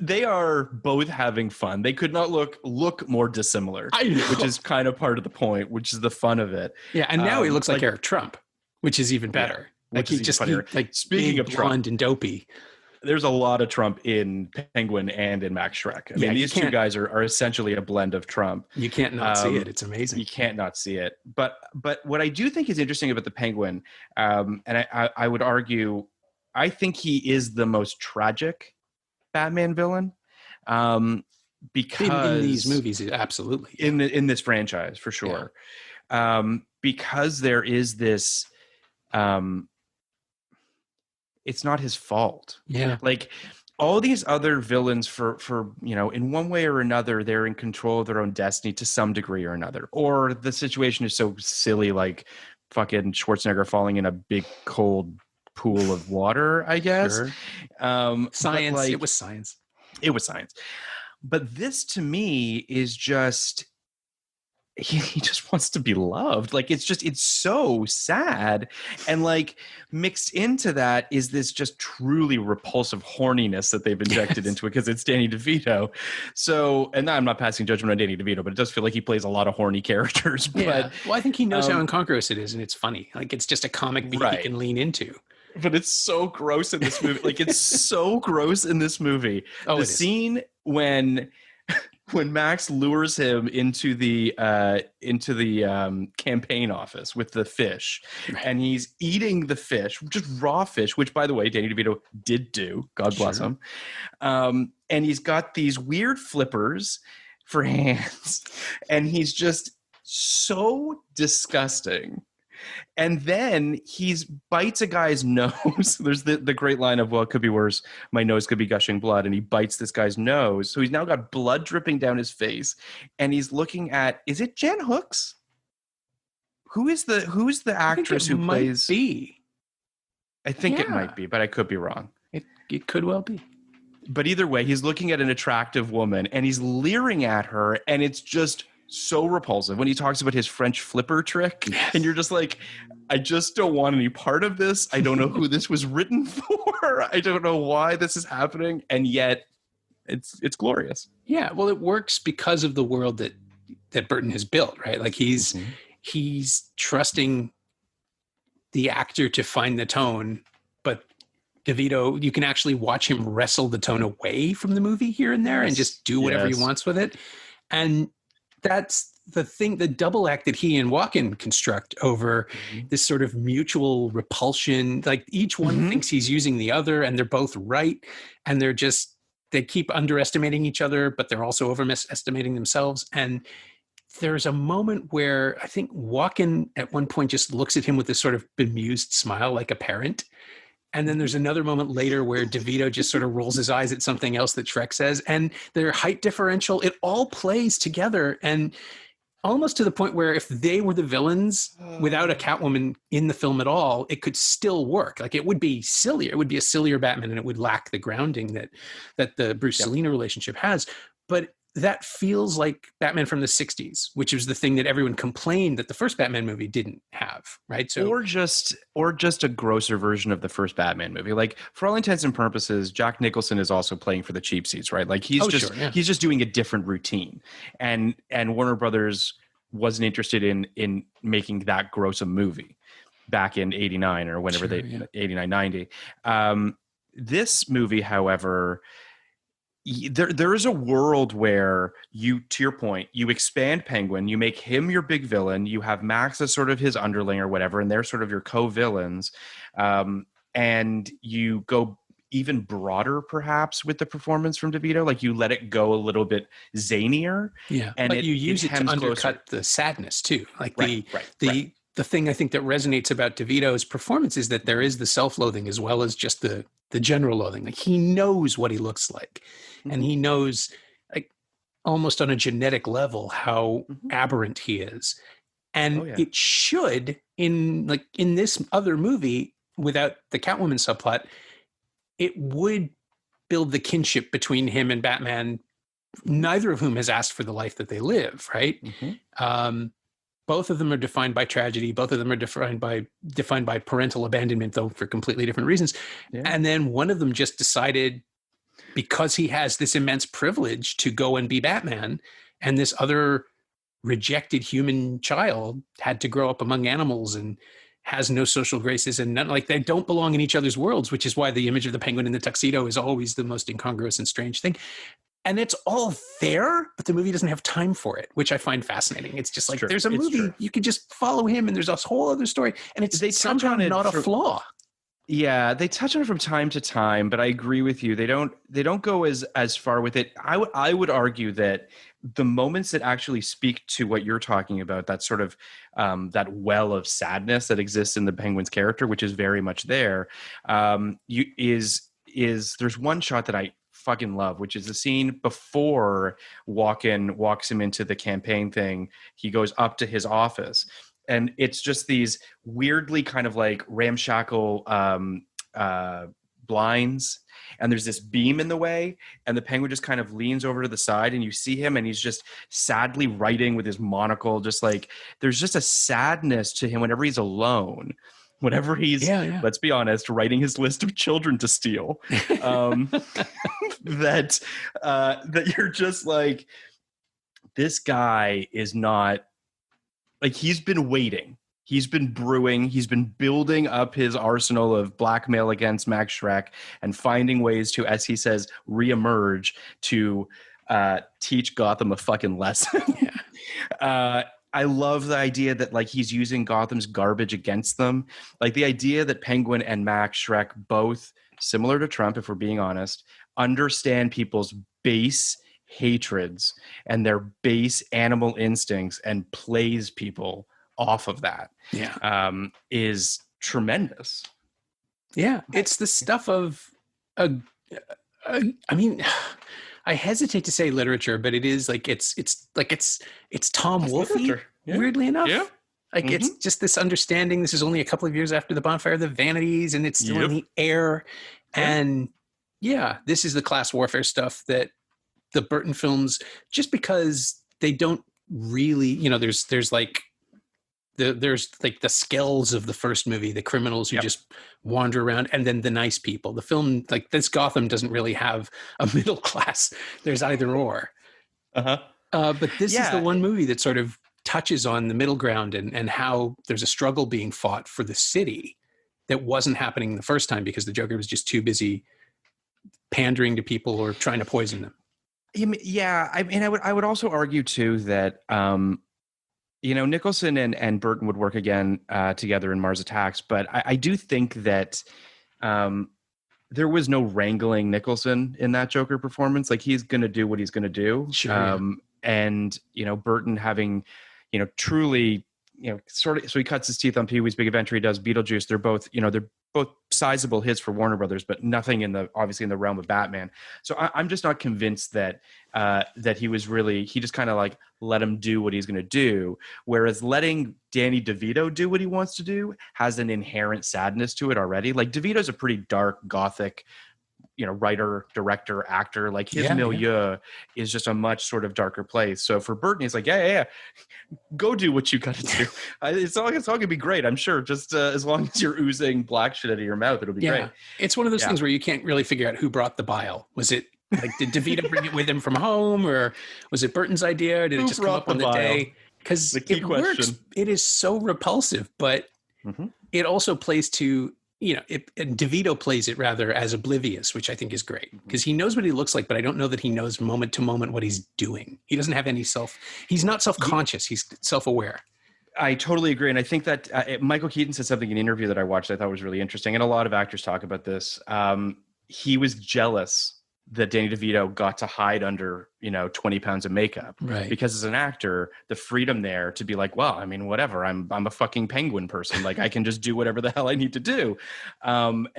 They are both having fun. They could not look more dissimilar, which is kind of part of the point, which is the fun of it. Yeah, and now he looks like Eric Trump, which is even better. Like speaking of blonde and dopey. There's a lot of Trump in Penguin and in Max Schreck. I mean, these two guys are essentially a blend of Trump. You can't not see it. It's amazing. You can't not see it. But what I do think is interesting about the Penguin, and I would argue, I think he is the most tragic Batman villain. Because in these movies, absolutely. In this franchise, for sure. Yeah. Because there is this... it's not his fault. Yeah. Like all these other villains for in one way or another, they're in control of their own destiny to some degree or another. Or the situation is so silly, like fucking Schwarzenegger falling in a big cold pool of water, I guess. Sure. Science. It was science. It was science. But this to me is just... He just wants to be loved. Like it's so sad, and like mixed into that is this just truly repulsive horniness that they've injected into it because it's Danny DeVito. So, and I'm not passing judgment on Danny DeVito, but it does feel like he plays a lot of horny characters. But well, I think he knows how incongruous it is, and it's funny. Like it's just a comic beat he can lean into. But it's so gross in this movie. Like it's so gross in this movie. Oh, the scene when Max lures him into the campaign office with the fish, and he's eating the fish, just raw fish, which, by the way, Danny DeVito did do. God bless him. And he's got these weird flippers for hands, and he's just so disgusting. And then he bites a guy's nose. There's the great line of, well, it could be worse. My nose could be gushing blood. And he bites this guy's nose. So he's now got blood dripping down his face. And he's looking at, is it Jen Hooks? Who's the actress who plays? I think it might be, but I could be wrong. It could well be. But either way, he's looking at an attractive woman and he's leering at her. And it's just so repulsive when he talks about his French flipper trick. Yes. And you're just like, I just don't want any part of this. I don't know who this was written for. I don't know why this is happening. And yet it's glorious. Yeah. Well, it works because of the world that Burton has built, right? Like he's trusting the actor to find the tone, but DeVito, you can actually watch him wrestle the tone away from the movie here and there and just do whatever he wants with it. And that's the thing, the double act that he and Walken construct over this sort of mutual repulsion. Like each one thinks he's using the other, and they're both right. And they keep underestimating each other, but they're also overestimating themselves. And there's a moment where I think Walken at one point just looks at him with this sort of bemused smile like a parent. And then there's another moment later where DeVito just sort of rolls his eyes at something else that Shrek says. And their height differential, it all plays together. And almost to the point where if they were the villains without a Catwoman in the film at all, it could still work. Like it would be sillier. It would be a sillier Batman, and it would lack the grounding that the Bruce Selina relationship has. But that feels like Batman from the 60s, which was the thing that everyone complained that the first Batman movie didn't have, right? So, or just a grosser version of the first Batman movie. Like, for all intents and purposes, Jack Nicholson is also playing for the cheap seats, right? Like he's just doing a different routine. And Warner Brothers wasn't interested in making that gross a movie back in 89 or whenever 89, 90. This movie, however, there is a world where you, to your point, you expand Penguin, you make him your big villain, you have Max as sort of his underling or whatever, and they're sort of your co-villains, and you go even broader perhaps with the performance from DeVito. Like you let it go a little bit zanier. Yeah, and but you use it to undercut the sadness too. Like the thing I think that resonates about DeVito's performance is that there is the self-loathing as well as just the general loathing. Like he knows what he looks like, and he knows, like, almost on a genetic level how aberrant he is. And it should, in this other movie, without the Catwoman subplot, it would build the kinship between him and Batman, neither of whom has asked for the life that they live, right? Both of them are defined by tragedy. Both of them are defined by parental abandonment, though for completely different reasons. Yeah. And then one of them just decided, because he has this immense privilege, to go and be Batman, and this other rejected human child had to grow up among animals and has no social graces, and none, like, they don't belong in each other's worlds, which is why the image of the penguin in the tuxedo is always the most incongruous and strange thing. And it's all there, but the movie doesn't have time for it, which I find fascinating. It's just like, there's a movie, you could just follow him, and there's a whole other story, and it's somehow not a flaw. Yeah, they touch on it from time to time, but I agree with you. They don't go as far with it. I would argue that the moments that actually speak to what you're talking about, that sort of that well of sadness that exists in the Penguin's character, which is very much there, there's one shot that I fucking love, which is the scene before Walken walks him into the campaign thing. He goes up to his office, and it's just these weirdly kind of like ramshackle blinds, and there's this beam in the way, and the penguin just kind of leans over to the side, and you see him, and he's just sadly writing with his monocle. Just like, there's just a sadness to him whenever he's alone. Whenever he's, let's be honest, writing his list of children to steal, that you're just like, this guy is not, like, he's been waiting. He's been brewing. He's been building up his arsenal of blackmail against Max Schreck and finding ways to, as he says, reemerge to teach Gotham a fucking lesson. I love the idea that, like, he's using Gotham's garbage against them. Like, the idea that Penguin and Max Schreck, both similar to Trump, if we're being honest, understand people's base hatreds and their base animal instincts and plays people off of that is tremendous. Yeah, it's the stuff of, I mean, I hesitate to say literature, but it is like, it's Tom Wolfe-y, weirdly enough. Yeah. Like, it's just this understanding. This is only a couple of years after the Bonfire of the Vanities, and it's still in the air. And this is the class warfare stuff that the Burton films, just because they don't really, there's like the skells of the first movie, the criminals who just wander around, and then the nice people. The film, like, this Gotham doesn't really have a middle class. There's either or. But this is the one movie that sort of touches on the middle ground and how there's a struggle being fought for the city that wasn't happening the first time because the Joker was just too busy pandering to people or trying to poison them. Yeah, I mean, I would also argue too that Nicholson and Burton would work again together in Mars Attacks, but I do think that there was no wrangling Nicholson in that Joker performance. Like, he's going to do what he's going to do. Sure. and Burton having truly sort of, so he cuts his teeth on Pee-wee's Big Adventure. He does Beetlejuice. They're both sizable hits for Warner Brothers, but nothing obviously in the realm of Batman. So I'm just not convinced that he just kind of like let him do what he's going to do. Whereas letting Danny DeVito do what he wants to do has an inherent sadness to it already. Like DeVito's a pretty dark, gothic, writer, director, actor. Like his milieu is just a much sort of darker place. So for Burton, he's like, yeah, go do what you got to do. It's all gonna be great, I'm sure. Just as long as you're oozing black shit out of your mouth, it'll be great. It's one of those things where you can't really figure out who brought the bile. Was it like, did DeVito bring it with him from home, or was it Burton's idea, or did it just come up on the day? Because it works. It is so repulsive, but it also plays to, and DeVito plays it rather as oblivious, which I think is great, because he knows what he looks like, but I don't know that he knows moment to moment what he's doing. He doesn't have any he's not self-conscious. He's self-aware. I totally agree. And I think that Michael Keaton said something in an interview that I watched I thought was really interesting. And a lot of actors talk about this. He was jealous that Danny DeVito got to hide under, 20 pounds of makeup. Right. Because as an actor, the freedom there to be like, well, I mean, whatever, I'm a fucking penguin person. Like I can just do whatever the hell I need to do. And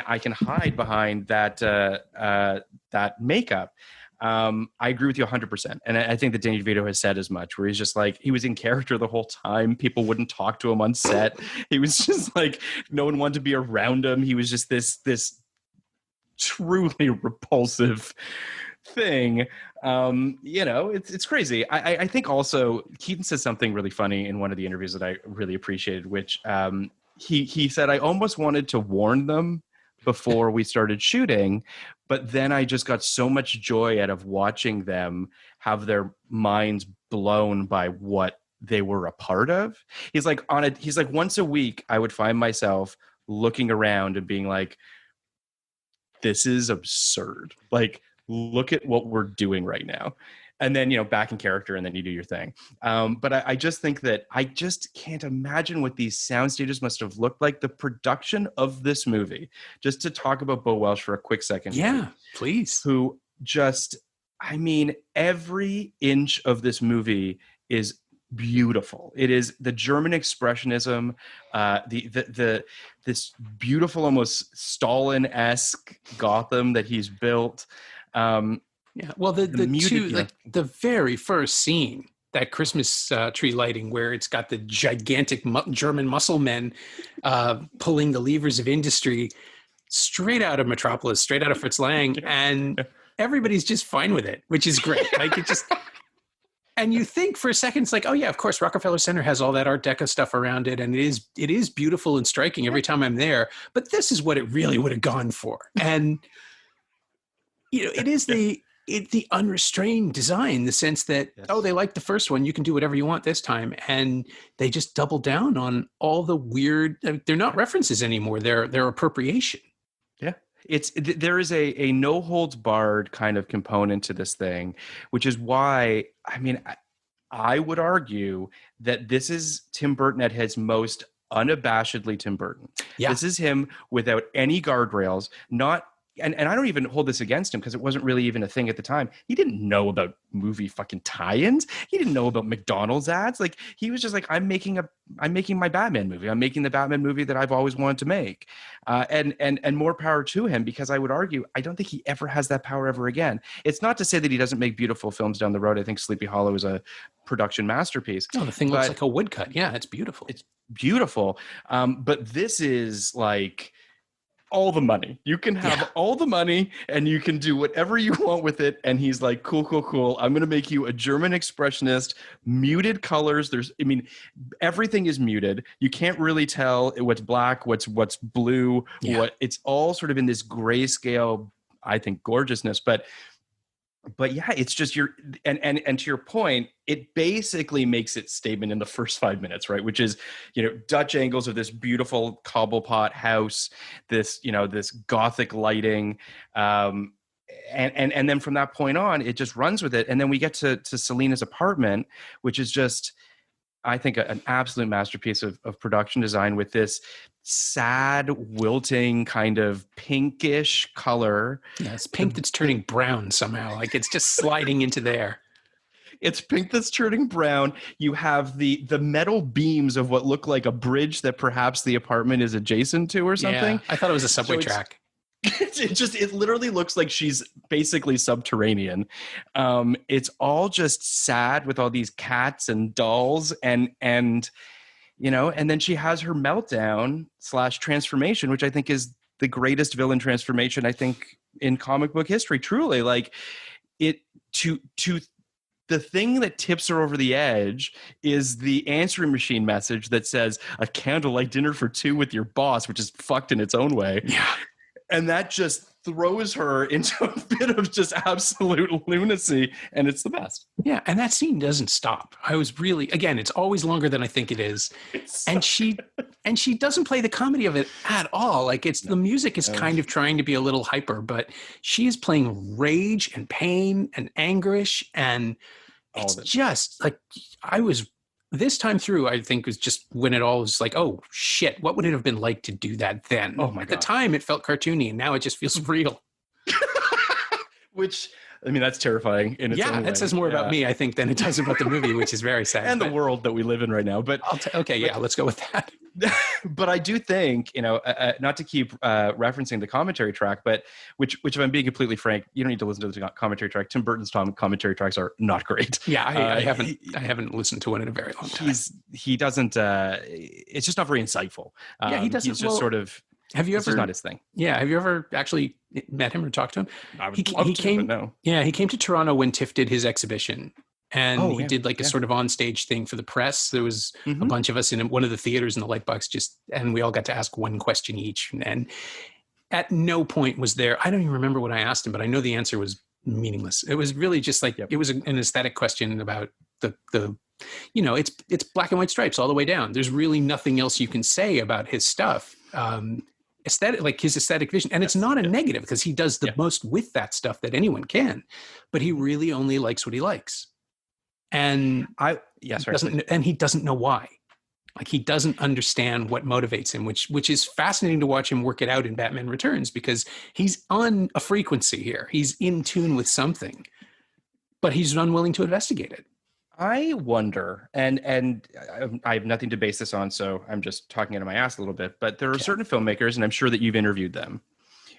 I can hide behind that makeup. I agree with you 100%. And I think that Danny DeVito has said as much, where he's just like, he was in character the whole time. People wouldn't talk to him on set. He was just like, no one wanted to be around him. He was just this truly repulsive thing. It's crazy. I think also Keaton says something really funny in one of the interviews that I really appreciated, which he said, I almost wanted to warn them before we started shooting, but then I just got so much joy out of watching them have their minds blown by what they were a part of. He's like, once a week I would find myself looking around and being like, this is absurd. Like, look at what we're doing right now. And then, back in character, and then you do your thing. But I just think that I just can't imagine what these sound stages must have looked like. The production of this movie, just to talk about Bo Welsh for a quick second. Yeah, please. Who just, every inch of this movie is beautiful. It is the German expressionism, this beautiful, almost Stalin-esque Gotham that he's built. Well, the very first scene, that Christmas tree lighting, where it's got the gigantic German muscle men pulling the levers of industry, straight out of Metropolis, straight out of Fritz Lang, and everybody's just fine with it, which is great. Like it just. And you think for a second, it's like, oh yeah, of course, Rockefeller Center has all that Art Deco stuff around it, and it is beautiful and striking every time I'm there. But this is what it really would have gone for, and it is the unrestrained design, the sense that they like the first one, you can do whatever you want this time, and they just double down on all the weird. They're not references anymore; they're appropriation. Yeah. There is a no holds barred kind of component to this thing, which is why, I would argue that this is Tim Burton at his most unabashedly Tim Burton. Yeah. This is him without any guardrails, and I don't even hold this against him because it wasn't really even a thing at the time. He didn't know about movie fucking tie-ins. He didn't know about McDonald's ads. Like he was just like, I'm making my Batman movie. I'm making the Batman movie that I've always wanted to make. And more power to him, because I would argue, I don't think he ever has that power ever again. It's not to say that he doesn't make beautiful films down the road. I think Sleepy Hollow is a production masterpiece. No, the thing looks like a woodcut. Yeah, it's beautiful. It's beautiful. But this is like all the money. You can have all the money and you can do whatever you want with it. And he's like, cool. I'm going to make you a German expressionist, muted colors. Everything is muted. You can't really tell what's black, what's blue, it's all sort of in this grayscale, I think, gorgeousness. But yeah, it's just and to your point, it basically makes its statement in the first 5 minutes, right? Which is, Dutch angles of this beautiful cobblepot house, this Gothic lighting, and then from that point on, it just runs with it. And then we get to Selina's apartment, which is just, I think, an absolute masterpiece of production design, with this sad, wilting kind of pinkish color. Yeah, it's pink that's turning brown somehow. Like it's just sliding into there. It's pink that's turning brown. You have the metal beams of what look like a bridge that perhaps the apartment is adjacent to or something. Yeah, I thought it was a subway track. It literally looks like she's basically subterranean. It's all just sad with all these cats and dolls and then she has her meltdown / transformation, which I think is the greatest villain transformation I think in comic book history. Truly, like it to the thing that tips her over the edge is the answering machine message that says a candlelight dinner for two with your boss, which is fucked in its own way. Yeah. And that just throws her into a bit of just absolute lunacy, and it's the best. Yeah, and that scene doesn't stop. I was really, again, it's always longer than I think it is. And she doesn't play the comedy of it at all. Like the music is kind of trying to be a little hyper, but she is playing rage and pain and anguish, and it's just like this time through, I think was just when it all was like, oh shit, what would it have been like to do that then? Oh my God. At the time it felt cartoony, and now it just feels real. Which, I mean, that's terrifying in its own way. That says more about me, I think, than it does about the movie, which is very sad. And the world that we live in right now. But let's go with that. But I do think, not to keep referencing the commentary track, but which if I'm being completely frank, you don't need to listen to the commentary track. Tim Burton's commentary tracks are not great. Yeah, I haven't listened to one in a very long time. He doesn't. It's just not very insightful. He doesn't. He's just sort of. Have you ever? Not his thing. Yeah. Have you ever actually met him or talked to him? I would love to, but no. Yeah, he came to Toronto when TIFF did his exhibition. And he did a sort of onstage thing for the press. There was a bunch of us in one of the theaters in the Lightbox, and we all got to ask one question each. And at no point was there, I don't even remember what I asked him, but I know the answer was meaningless. It was really just like, it was an aesthetic question about the it's black and white stripes all the way down. There's really nothing else you can say about his stuff. Aesthetic, like his aesthetic vision. And it's not a negative, because he does the most with that stuff that anyone can, but he really only likes what he likes. And he doesn't know why. Like, he doesn't understand what motivates him, which is fascinating to watch him work it out in Batman Returns, because he's on a frequency here. He's in tune with something, but he's unwilling to investigate it. I wonder, and I have nothing to base this on, so I'm just talking out of my ass a little bit, but there are certain filmmakers, and I'm sure that you've interviewed them,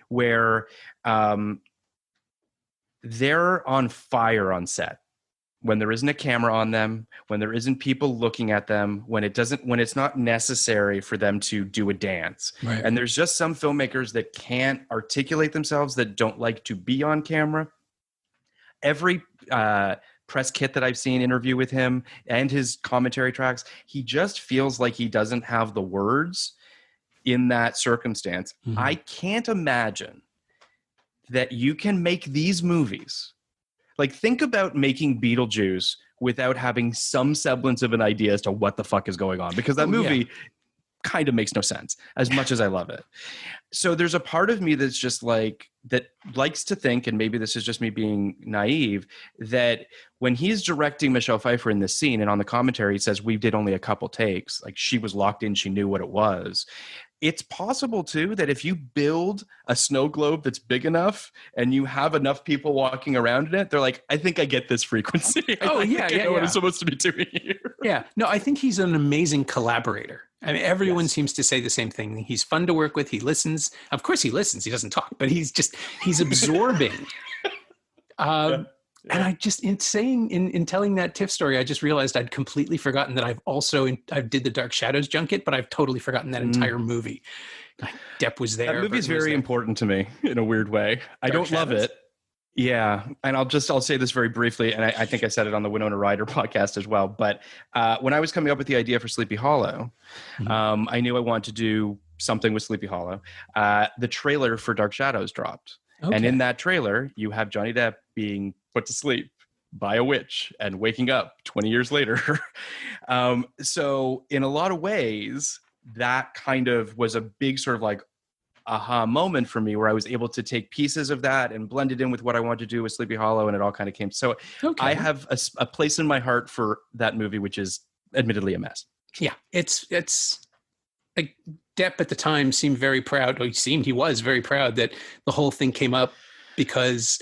where they're on fire on set. When there isn't a camera on them, when there isn't people looking at them, when it's not necessary for them to do a dance. Right. And there's just some filmmakers that can't articulate themselves, that don't like to be on camera. Every press kit that I've seen interview with him and his commentary tracks, he just feels like he doesn't have the words in that circumstance. Mm-hmm. I can't imagine that you can make these movies. Like, think about making Beetlejuice without having some semblance of an idea as to what the fuck is going on, because that movie kind of makes no sense, as much as I love it. So there's a part of me that's just like, that likes to think, and maybe this is just me being naive, that when he's directing Michelle Pfeiffer in this scene and on the commentary, he says, we did only a couple takes. Like, she was locked in. She knew what it was. It's possible, too, that if you build a snow globe that's big enough and you have enough people walking around in it, they're like, I think I get this frequency. I know what I'm supposed to be doing here. Yeah. No, I think he's an amazing collaborator. I mean, everyone seems to say the same thing. He's fun to work with. He listens. Of course he listens. He doesn't talk, but he's absorbing. And I just, in telling that TIFF story, I just realized I'd completely forgotten that I did the Dark Shadows junket, but I've totally forgotten that entire movie. Like, Depp was there. That movie is very important to me in a weird way. I don't love it. Yeah. And I'll say this very briefly. And I think I said it on the Winona Ryder podcast as well. But when I was coming up with the idea for Sleepy Hollow, I knew I wanted to do something with Sleepy Hollow. The trailer for Dark Shadows dropped. Okay. And in that trailer, you have Johnny Depp being put to sleep by a witch and waking up 20 years later. So in a lot of ways, that kind of was a big sort of like aha moment for me, where I was able to take pieces of that and blend it in with what I wanted to do with Sleepy Hollow, and it all kind of came. So I have a place in my heart for that movie, which is admittedly a mess. Yeah, it's like, Depp at the time seemed very proud. He was very proud that the whole thing came up because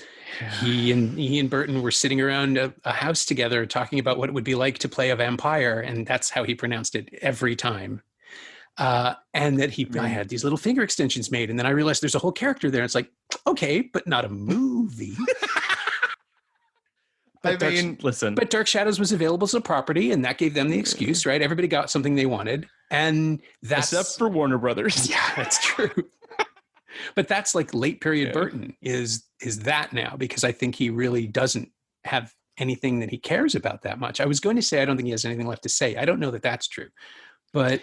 he and Burton were sitting around a house together talking about what it would be like to play a vampire, and that's how he pronounced it every time. And that I had these little finger extensions made, and then I realized there's a whole character there. It's like, okay, but not a movie. Listen. But Dark Shadows was available as a property, and that gave them the excuse, right? Everybody got something they wanted, and that's except for Warner Brothers. Yeah, that's true. But that's like late period Burton is that now, because I think he really doesn't have anything that he cares about that much. I was going to say I don't think he has anything left to say. I don't know that that's true, but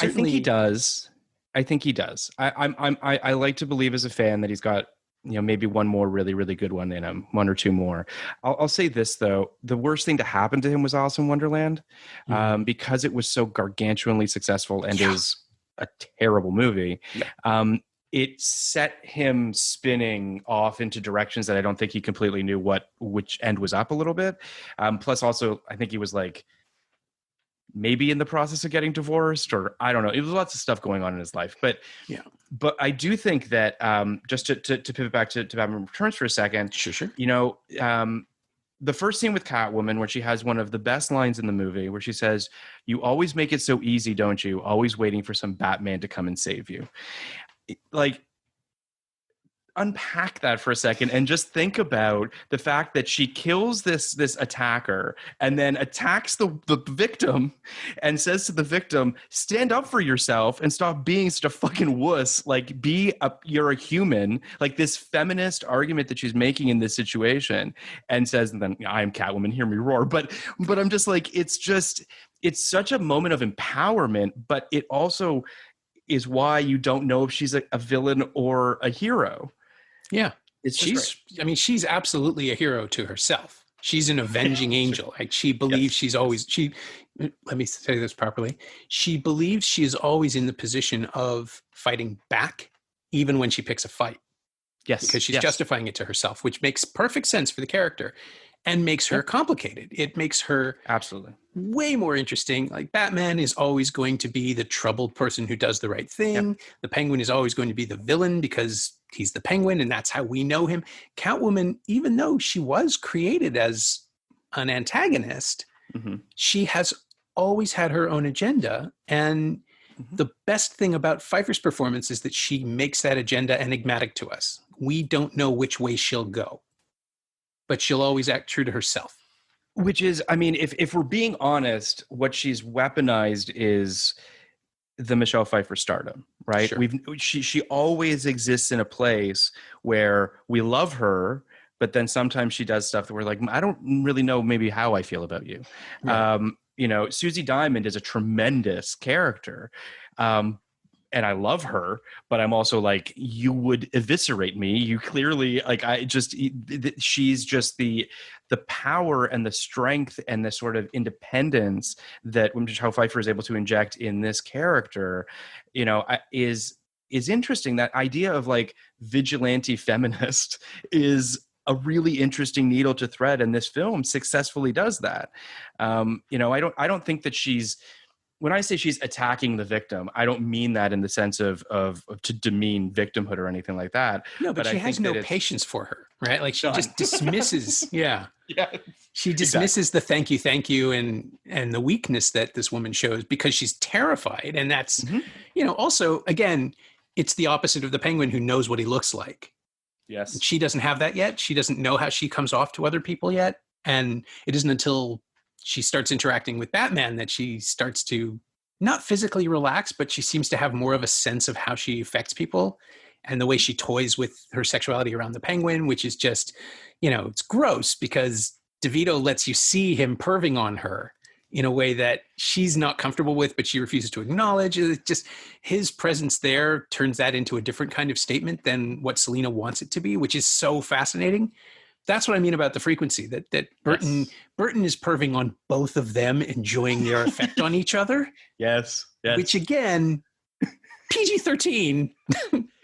I think he does. I like to believe as a fan that he's got, maybe one more really, really good one in him, one or two more. I'll say this though. The worst thing to happen to him was Alice in Wonderland, because it was so gargantuanly successful and is a terrible movie. Yeah. It set him spinning off into directions that I don't think he completely knew which end was up a little bit. Plus also, I think he was like, maybe in the process of getting divorced, or I don't know. It was lots of stuff going on in his life, but I do think that just to pivot back to Batman Returns for a second. Sure. The first scene with Catwoman, where she has one of the best lines in the movie, where she says, "You always make it so easy, don't you? Always waiting for some Batman to come and save you." Like, unpack that for a second and just think about the fact that she kills this attacker and then attacks the victim and says to the victim, stand up for yourself and stop being such a fucking wuss. Like, you're a human. Like, this feminist argument that she's making in this situation, and says, and then I am Catwoman, hear me roar. But I'm just like, it's such a moment of empowerment, but it also is why you don't know if she's a villain or a hero. Yeah. She's absolutely a hero to herself. She's an avenging angel. Like, she believes she's always, let me say this properly. She believes she is always in the position of fighting back, even when she picks a fight. Yes. Because she's justifying it to herself, which makes perfect sense for the character and makes her complicated. It makes her absolutely way more interesting. Like, Batman is always going to be the troubled person who does the right thing. Yep. The Penguin is always going to be the villain because he's the Penguin, and that's how we know him. Catwoman, even though she was created as an antagonist, she has always had her own agenda. And the best thing about Pfeiffer's performance is that she makes that agenda enigmatic to us. We don't know which way she'll go, but she'll always act true to herself. Which is, if we're being honest, what she's weaponized is the Michelle Pfeiffer stardom, right? Sure. She always exists in a place where we love her, but then sometimes she does stuff that we're like, I don't really know maybe how I feel about you. Right. Susie Diamond is a tremendous character. And I love her, but I'm also like, you would eviscerate me. You clearly, like, she's just the power and the strength and the sort of independence that Michelle Pfeiffer is able to inject in this character, is interesting. That idea of like vigilante feminist is a really interesting needle to thread, and this film successfully does that. I don't think that when I say she's attacking the victim, I don't mean that in the sense of to demean victimhood or anything like that. No, but she has no patience for her, right? Like, she just dismisses. Yeah. She dismisses the thank you, and the weakness that this woman shows because she's terrified. And that's, also, again, it's the opposite of the Penguin, who knows what he looks like. Yes. She doesn't have that yet. She doesn't know how she comes off to other people yet. And it isn't until she starts interacting with Batman that she starts to not physically relax, but she seems to have more of a sense of how she affects people, and the way she toys with her sexuality around the Penguin, which is just, it's gross because DeVito lets you see him perving on her in a way that she's not comfortable with, but she refuses to acknowledge. It's just his presence there turns that into a different kind of statement than what Selina wants it to be, which is so fascinating. That's what I mean about the frequency, that Burton is perving on both of them, enjoying their effect on each other. Yes. Which, again, PG-13.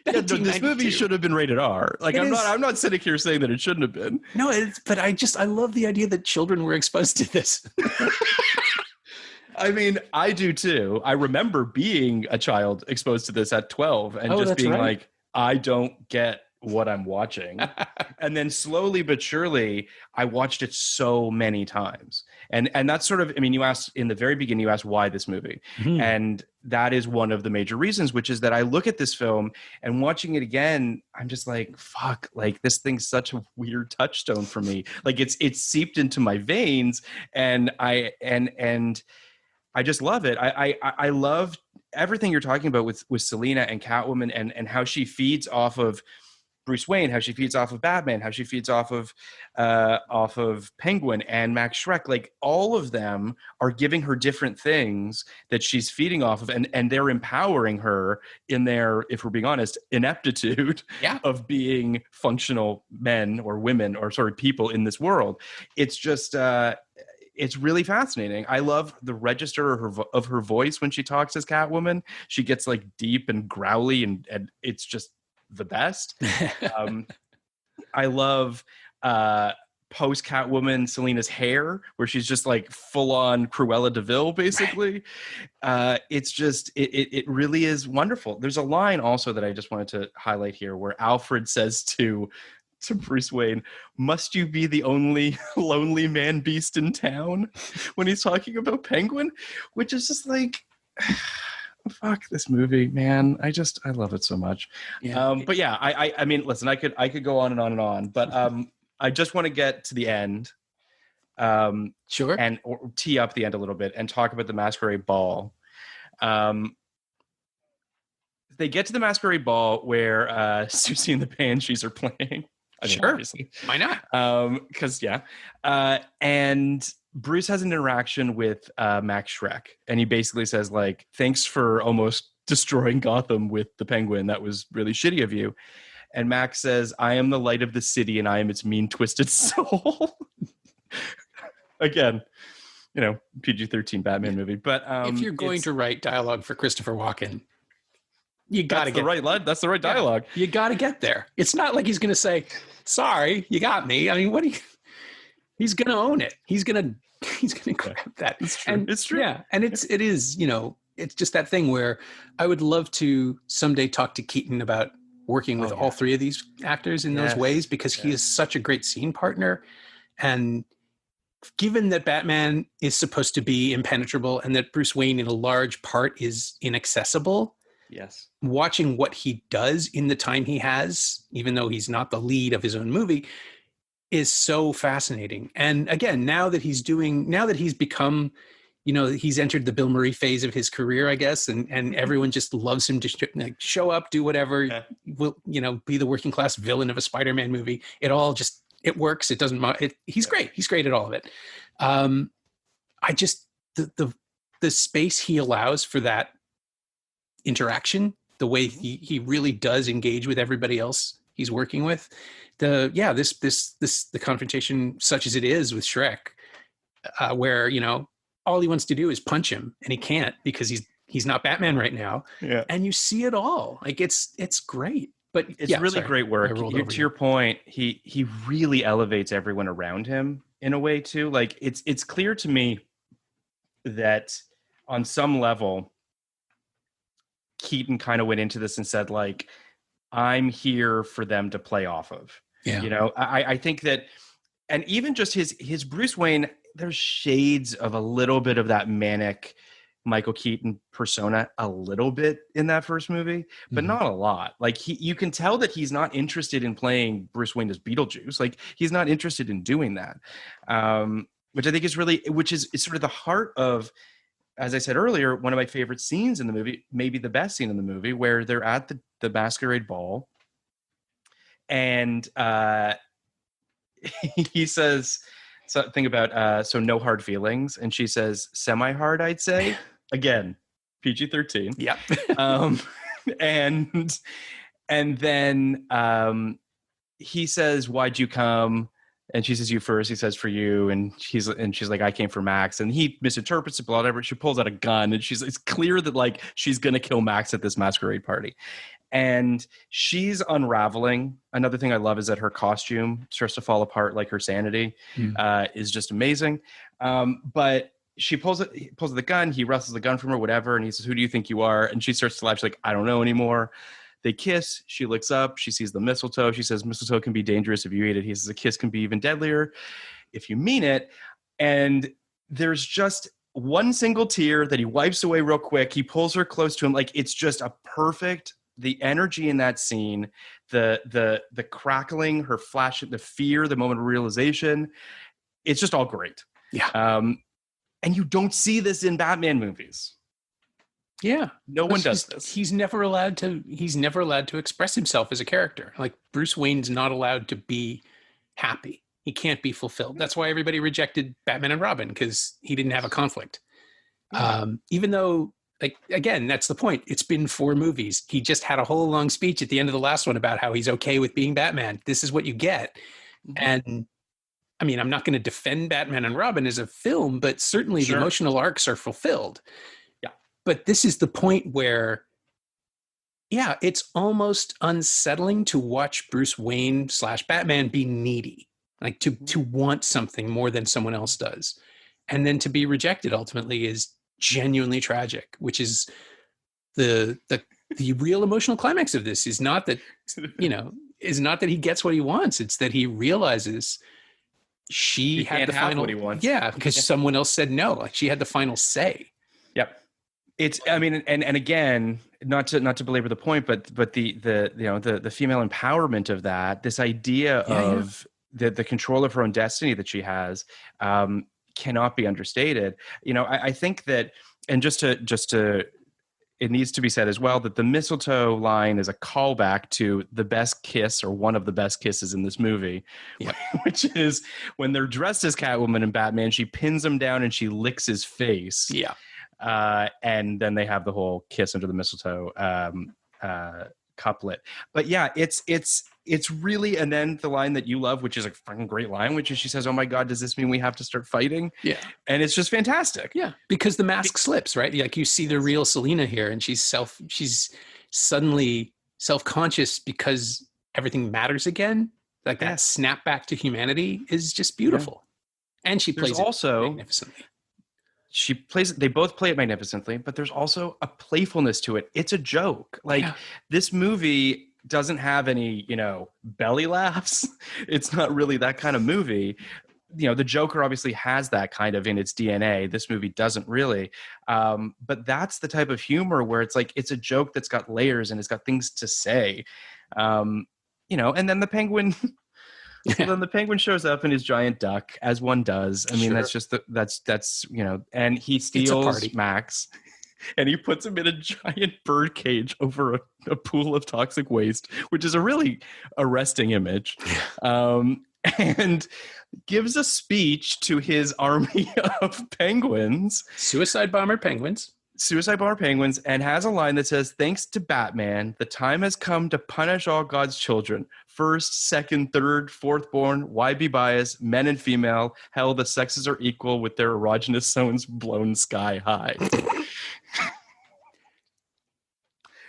This movie should have been rated R. Like, I'm not sitting here saying that it shouldn't have been. No, but I love the idea that children were exposed to this. I do too. I remember being a child exposed to this at 12 and just being like, I don't get what I'm watching. And then slowly but surely, I watched it so many times. And that's sort of, I mean, you asked in the very beginning, you asked why this movie. And that is one of the major reasons, which is that I look at this film and watching it again, I'm just like, fuck, like this thing's such a weird touchstone for me. Like it's seeped into my veins, and I just love it. I love everything you're talking about with Selina and Catwoman, and how she feeds off of Bruce Wayne, how she feeds off of Batman, how she feeds off of Penguin and Max Schreck. Like all of them are giving her different things that she's feeding off of, and they're empowering her in their, if we're being honest, ineptitude of being functional men or women or people in this world. It's just it's really fascinating. I love the register of her voice when she talks as Catwoman. She gets like deep and growly, and it's just the best. I love post Catwoman Selina's hair, where she's just like full on Cruella de Vil, basically. It's just it really is wonderful. There's a line also that I just wanted to highlight here, where Alfred says to Bruce Wayne, "Must you be the only lonely man beast in town?" when he's talking about Penguin, which is just like, fuck this movie, man. I love it so much. But yeah, I mean, listen, I could go on and on and on, but I just want to get to the end. Sure. And or tee up the end a little bit and talk about the Masquerade Ball. They get to the Masquerade Ball where Susie and the Banshees are playing. I mean, sure. Obviously. Why not? Because and Bruce has an interaction with Max Schreck, and he basically says, like, thanks for almost destroying Gotham with the Penguin. That was really shitty of you. And Max says, I am the light of the city, and I am its mean, twisted soul. Again, PG-13 Batman movie. But if you're going to write dialogue for Christopher Walken, you got to get the right line. That's the right dialogue. You got to get there. It's not like he's going to say, sorry, you got me. I mean, he's going to own it. He's going to grab that. It's true. And, it's true. Yeah. And it is, it's just that thing where I would love to someday talk to Keaton about working with all three of these actors in those ways, because he is such a great scene partner. And given that Batman is supposed to be impenetrable and that Bruce Wayne in a large part is inaccessible, watching what he does in the time he has, even though he's not the lead of his own movie, is so fascinating. And again, now that he's become, he's entered the Bill Murray phase of his career, I guess, and everyone just loves him to show up, do whatever, will, be the working class villain of a Spider-Man movie. It all just, it works. It doesn't, he's great. He's great at all of it. The space he allows for that interaction, the way he really does engage with everybody else he's working with, the confrontation, such as it is with Shrek, where all he wants to do is punch him, and he can't because he's not Batman right now. And you see it all. Like it's great. But it's really great work. To your point, he really elevates everyone around him in a way too. Like it's clear to me that on some level, Keaton kind of went into this and said, like, I'm here for them to play off of. I think that, and even just his Bruce Wayne, there's shades of a little bit of that manic Michael Keaton persona a little bit in that first movie, but not a lot. Like you can tell that he's not interested in playing Bruce Wayne as Beetlejuice. Like he's not interested in doing that, which I think is it's sort of the heart of, as I said earlier, one of my favorite scenes in the movie, maybe the best scene in the movie, where they're at the Masquerade Ball, and he says something about so no hard feelings, and she says semi-hard, I'd say. Again, PG-13. Yeah. And then he says, why'd you come? And she says, you first. He says, for you. And she's like, I came for Max. And he misinterprets it, whatever. She pulls out a gun, and it's clear that like she's going to kill Max at this masquerade party. And she's unraveling. Another thing I love is that her costume starts to fall apart, like her sanity is just amazing. But she pulls out the gun. He wrestles the gun from her, whatever. And he says, who do you think you are? And she starts to laugh. She's like, I don't know anymore. They kiss. She looks up. She sees the mistletoe. She says, mistletoe can be dangerous if you eat it. He says, a kiss can be even deadlier if you mean it. And there's just one single tear that he wipes away real quick. He pulls her close to him. Like, it's just a perfect, the energy in that scene, the crackling, her flash, the fear, the moment of realization. It's just all great. Yeah. And you don't see this in Batman movies. Yeah. No one does this. He's never allowed to express himself as a character. Like, Bruce Wayne's not allowed to be happy. He can't be fulfilled. That's why everybody rejected Batman and Robin, because he didn't have a conflict. Even though, like, again, that's the point. It's been 4 movies. He just had a whole long speech at the end of the last one about how he's okay with being Batman. This is what you get. And I mean, I'm not going to defend Batman and Robin as a film, but certainly the emotional arcs are fulfilled. Yeah. But this is the point where, yeah, it's almost unsettling to watch Bruce Wayne / Batman be needy. Like, to want something more than someone else does. And then to be rejected ultimately is genuinely tragic, which is the real emotional climax of this. Is not that, is not that he gets what he wants. It's that he realizes she had the final, what he wants. Yeah, because someone else said no. Like, she had the final say. Yep. It's, I mean, and again, not to belabor the point, but the female empowerment of that, this idea of the control of her own destiny that she has, cannot be understated. I think that, and just to, it needs to be said as well that the mistletoe line is a callback to the best kiss, or one of the best kisses in this movie, which is when they're dressed as Catwoman and Batman, she pins him down and she licks his face. Yeah. And then they have the whole kiss under the mistletoe couplet. But yeah, it's really, and then the line that you love, which is a fucking great line, which is she says, "Oh my God, does this mean we have to start fighting?" Yeah. And it's just fantastic. Yeah. Because the mask slips, right? Like, you see the real Selina here, and she's suddenly self-conscious because everything matters again. Like, that snap back to humanity is just beautiful. Yeah. And she plays also magnificently. They both play it magnificently, but there's also a playfulness to it. It's a joke. Like, this movie doesn't have any, belly laughs. It's not really that kind of movie. The Joker obviously has that kind of in its DNA. This movie doesn't really. But that's the type of humor where it's like, it's a joke that's got layers and it's got things to say. And then the Penguin... Then the Penguin shows up in his giant duck, as one does. I mean, that's just that's and he steals Max, and he puts him in a giant bird cage over a pool of toxic waste, which is a really arresting image, and gives a speech to his army of penguins, suicide bomber penguins, and has a line that says, "Thanks to Batman, the time has come to punish all God's children. First, second, third, fourth born, why be biased? Men and female, hell, the sexes are equal with their erogenous zones blown sky high."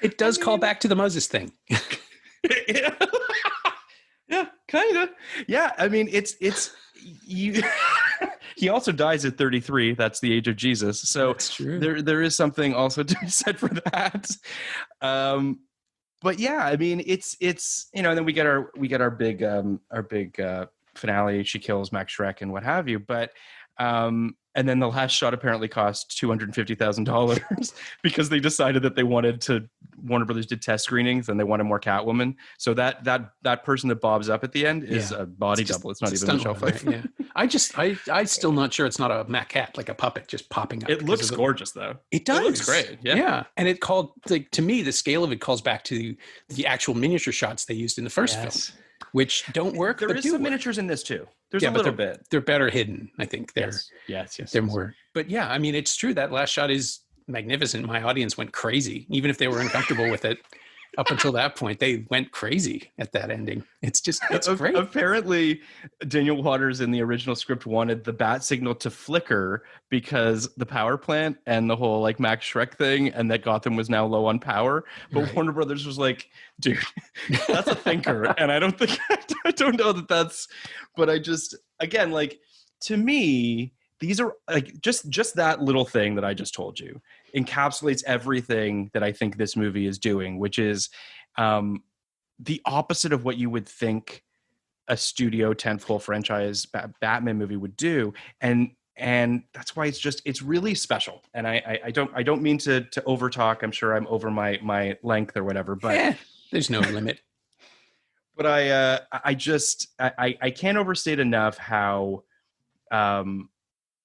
It does call back to the Moses thing. Yeah, kind of. Yeah, I mean, it's you. He also dies at 33. That's the age of Jesus. So that's true. There is something also to be said for that. But yeah, I mean, it's and then we get our big finale. She kills Max Schreck and what have you. But and then the last shot apparently cost $250,000 because they decided that they wanted to. Warner Brothers did test screenings and they wanted more Catwoman. So that person that bobs up at the end is a body double. It's not even Michelle Pfeiffer. Right? Yeah. I still not sure it's not a maquette, like a puppet just popping up. It looks gorgeous though. It does. It looks great. Yeah. Yeah. And it called, like, to me, the scale of it calls back to the actual miniature shots they used in the first film, which don't work. There is some miniatures in this too. There's a little bit. They're better hidden. I think they're more. But yeah, I mean, it's true. That last shot is magnificent. My audience went crazy, even if they were uncomfortable with it. Up until that point, they went crazy at that ending. It's great. Apparently, Daniel Waters in the original script wanted the bat signal to flicker because the power plant and the whole like Max Schreck thing, and that Gotham was now low on power. But Warner Brothers was like, dude, that's a thinker. And I don't know that that's, but I just, again, like, to me, these are like just that little thing that I just told you encapsulates everything that I think this movie is doing, which is the opposite of what you would think a studio tentpole franchise Batman movie would do, and that's why it's really special. And I don't mean to overtalk. I'm sure I'm over my length or whatever, but there's no limit. But I can't overstate enough how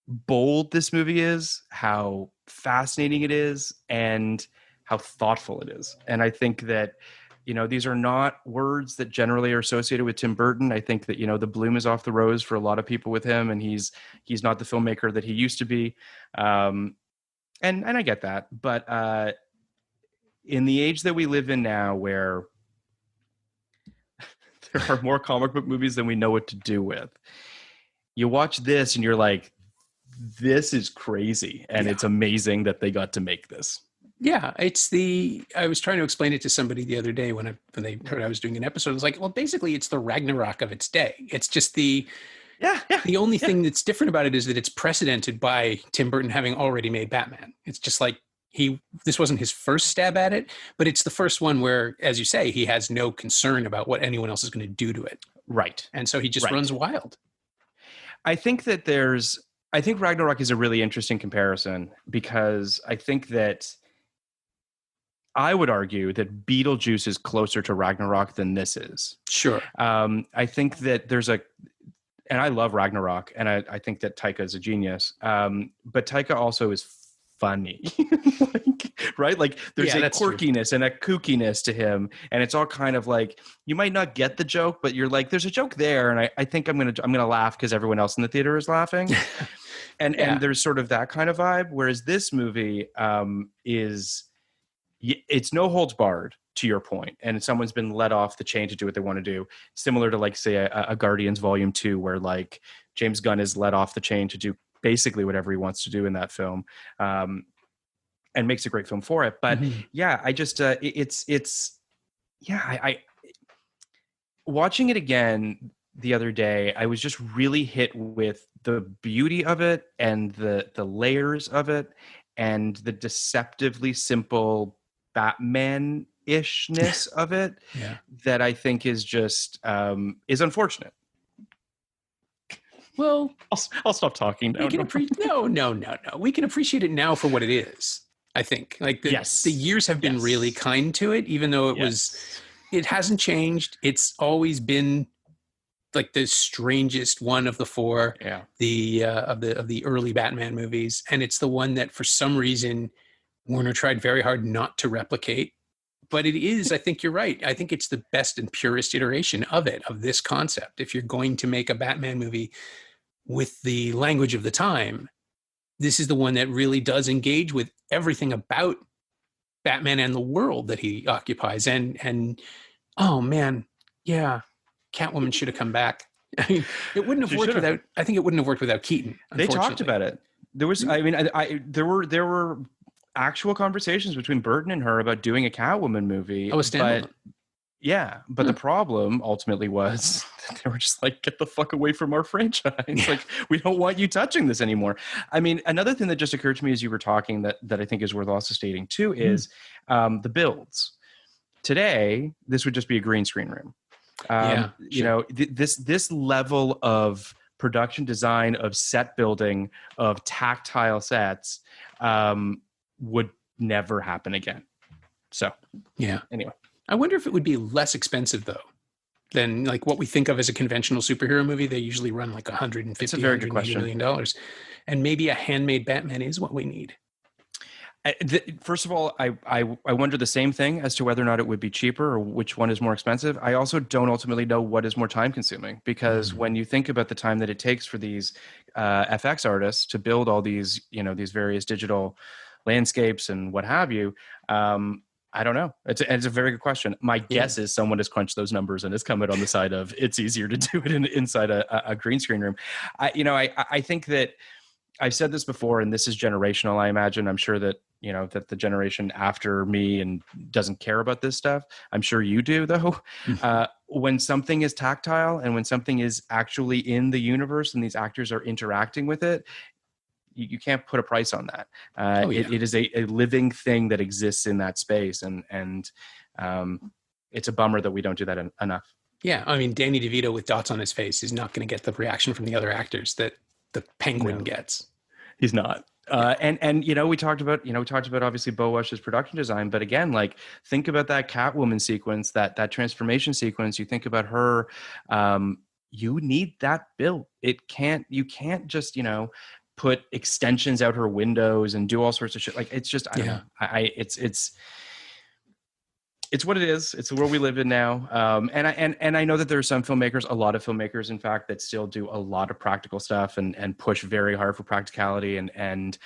bold this movie is, how fascinating it is, and how thoughtful it is. And I think that, these are not words that generally are associated with Tim Burton. I think that, the bloom is off the rose for a lot of people with him, and he's not the filmmaker that he used to be. And I get that. But in the age that we live in now, where there are more comic book movies than we know what to do with, you watch this and you're like, this is crazy. And it's amazing that they got to make this. Yeah, I was trying to explain it to somebody the other day when they heard I was doing an episode. I was like, well, basically it's the Ragnarok of its day. It's just the only thing that's different about it is that it's precedented by Tim Burton having already made Batman. It's just like this wasn't his first stab at it, but it's the first one where, as you say, he has no concern about what anyone else is going to do to it. Right. And so he just runs wild. I think Ragnarok is a really interesting comparison, because I think that I would argue that Beetlejuice is closer to Ragnarok than this is. Sure. I think that and I love Ragnarok, and I think that Taika is a genius. But Taika also is funny, right? Like there's a quirkiness and a kookiness to him, and it's all kind of like, you might not get the joke, but you're like, there's a joke there, and I think I'm gonna laugh because everyone else in the theater is laughing, and there's sort of that kind of vibe. Whereas this movie it's no holds barred, to your point, and someone's been let off the chain to do what they want to do, similar to like, say, a Guardians Volume 2, where like James Gunn is let off the chain to do basically whatever he wants to do in that film, and makes a great film for it. But I just I watching it again the other day, I was just really hit with the beauty of it and the layers of it and the deceptively simple Batman-ishness of it that I think is just is unfortunate. Well, I'll stop talking now. No. We can appreciate it now for what it is. I think like the years have been really kind to it, even though it hasn't changed. It's always been like the strangest one of the four, of the early Batman movies, and it's the one that for some reason Warner tried very hard not to replicate. But it is, I think you're right. I think it's the best and purest iteration of this concept. If you're going to make a Batman movie with the language of the time, this is the one that really does engage with everything about Batman and the world that he occupies. And oh man, yeah, Catwoman should have come back. I mean, it wouldn't have worked without. I think it wouldn't have worked without Keaton. They talked about it. There was, I mean, there were actual conversations between Burton and her about doing a Catwoman movie. Oh, a standalone. But the problem ultimately was that they were just like, get the fuck away from our franchise. Like, we don't want you touching this anymore. I mean, another thing that just occurred to me as you were talking that I think is worth also stating too is the builds. Today, this would just be a green screen room. You know, this level of production design, of set building, of tactile sets would never happen again. So, anyway. I wonder if it would be less expensive though than like what we think of as a conventional superhero movie. They usually run like $150 million. And maybe a handmade Batman is what we need. First of all, I wonder the same thing as to whether or not it would be cheaper or which one is more expensive. I also don't ultimately know what is more time consuming, because when you think about the time that it takes for these FX artists to build all these, you know, these various digital landscapes and what have you, I don't know. It's a very good question. My guess is someone has crunched those numbers and has come out on the side of it's easier to do it inside a green screen room. I think that I've said this before, and this is generational. I imagine. I'm sure that that the generation after me and doesn't care about this stuff. I'm sure you do, though. When something is tactile and when something is actually in the universe and these actors are interacting with it, you can't put a price on that. It is a living thing that exists in that space, and it's a bummer that we don't do that enough. Yeah, I mean, Danny DeVito with dots on his face is not going to get the reaction from the other actors that the Penguin gets. He's not. And we talked about obviously Beau Wash's production design, but again, like, think about that Catwoman sequence, that transformation sequence. You think about her, you need that built. You can't just, put extensions out her windows and do all sorts of shit. Like, it's just, I don't know. It's what it is. It's the world we live in now. And I know that there are some filmmakers, a lot of filmmakers, in fact, that still do a lot of practical stuff and push very hard for practicality. And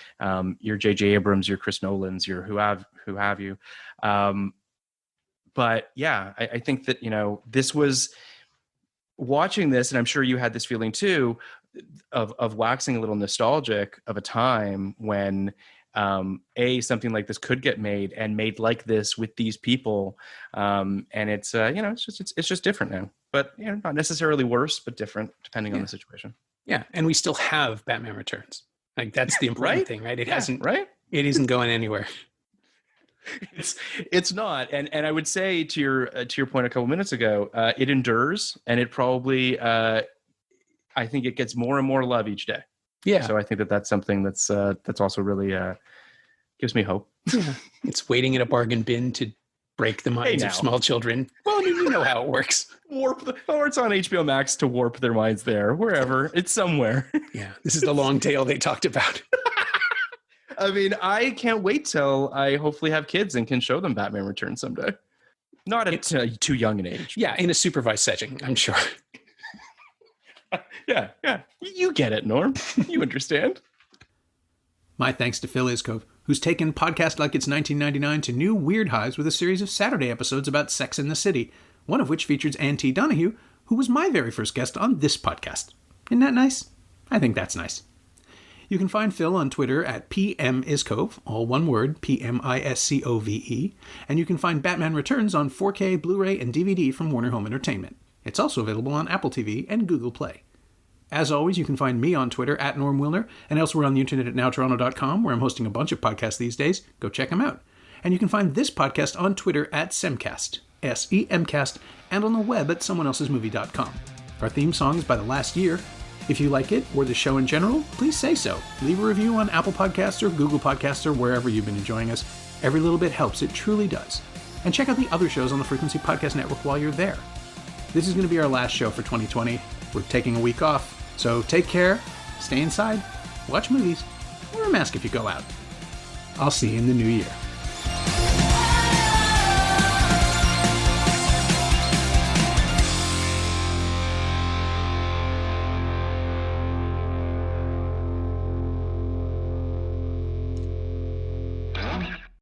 your J.J. Abrams, your Chris Nolans, your who have you. But yeah, I think that, this was watching this, and I'm sure you had this feeling too, of waxing a little nostalgic of a time when something like this could get made and made like this with these people, and it's it's just different now, but not necessarily worse, but different depending on the situation. Yeah, and we still have Batman Returns. Like, that's the important thing, right? It hasn't, right? It isn't going anywhere. It's not, and I would say to your point a couple minutes ago, it endures, and it probably I think it gets more and more love each day. Yeah. So I think that's something that's also really gives me hope. Yeah. It's waiting in a bargain bin to break the minds of small children. Well, I mean, you know how it works. Or it's on HBO Max to warp their minds there, wherever. It's somewhere. Yeah. This is the long tail they talked about. I mean, I can't wait till I hopefully have kids and can show them Batman Returns someday. Not at too young an age. Yeah, in a supervised setting, I'm sure. Yeah. You get it, Norm. You understand. My thanks to Phil Iscove, who's taken Podcast Like It's 1999 to new weird highs with a series of Saturday episodes about Sex in the City, one of which features Ann T. Donahue, who was my very first guest on this podcast. Isn't that nice? I think that's nice. You can find Phil on Twitter at PMIscove, all one word, PMISCOVE, and you can find Batman Returns on 4K, Blu-ray, and DVD from Warner Home Entertainment. It's also available on Apple TV and Google Play. As always, you can find me on Twitter at Norm Wilner and elsewhere on the internet at nowtoronto.com, where I'm hosting a bunch of podcasts these days. Go check them out. And you can find this podcast on Twitter at Semcast, SEMcast, and on the web at someoneelsesmovie.com. Our theme song is by The Last Year. If you like it, or the show in general, please say so. Leave a review on Apple Podcasts or Google Podcasts or wherever you've been enjoying us. Every little bit helps, it truly does. And check out the other shows on the Frequency Podcast Network while you're there. This is going to be our last show for 2020. We're taking a week off, so take care, stay inside, watch movies, wear a mask if you go out. I'll see you in the new year.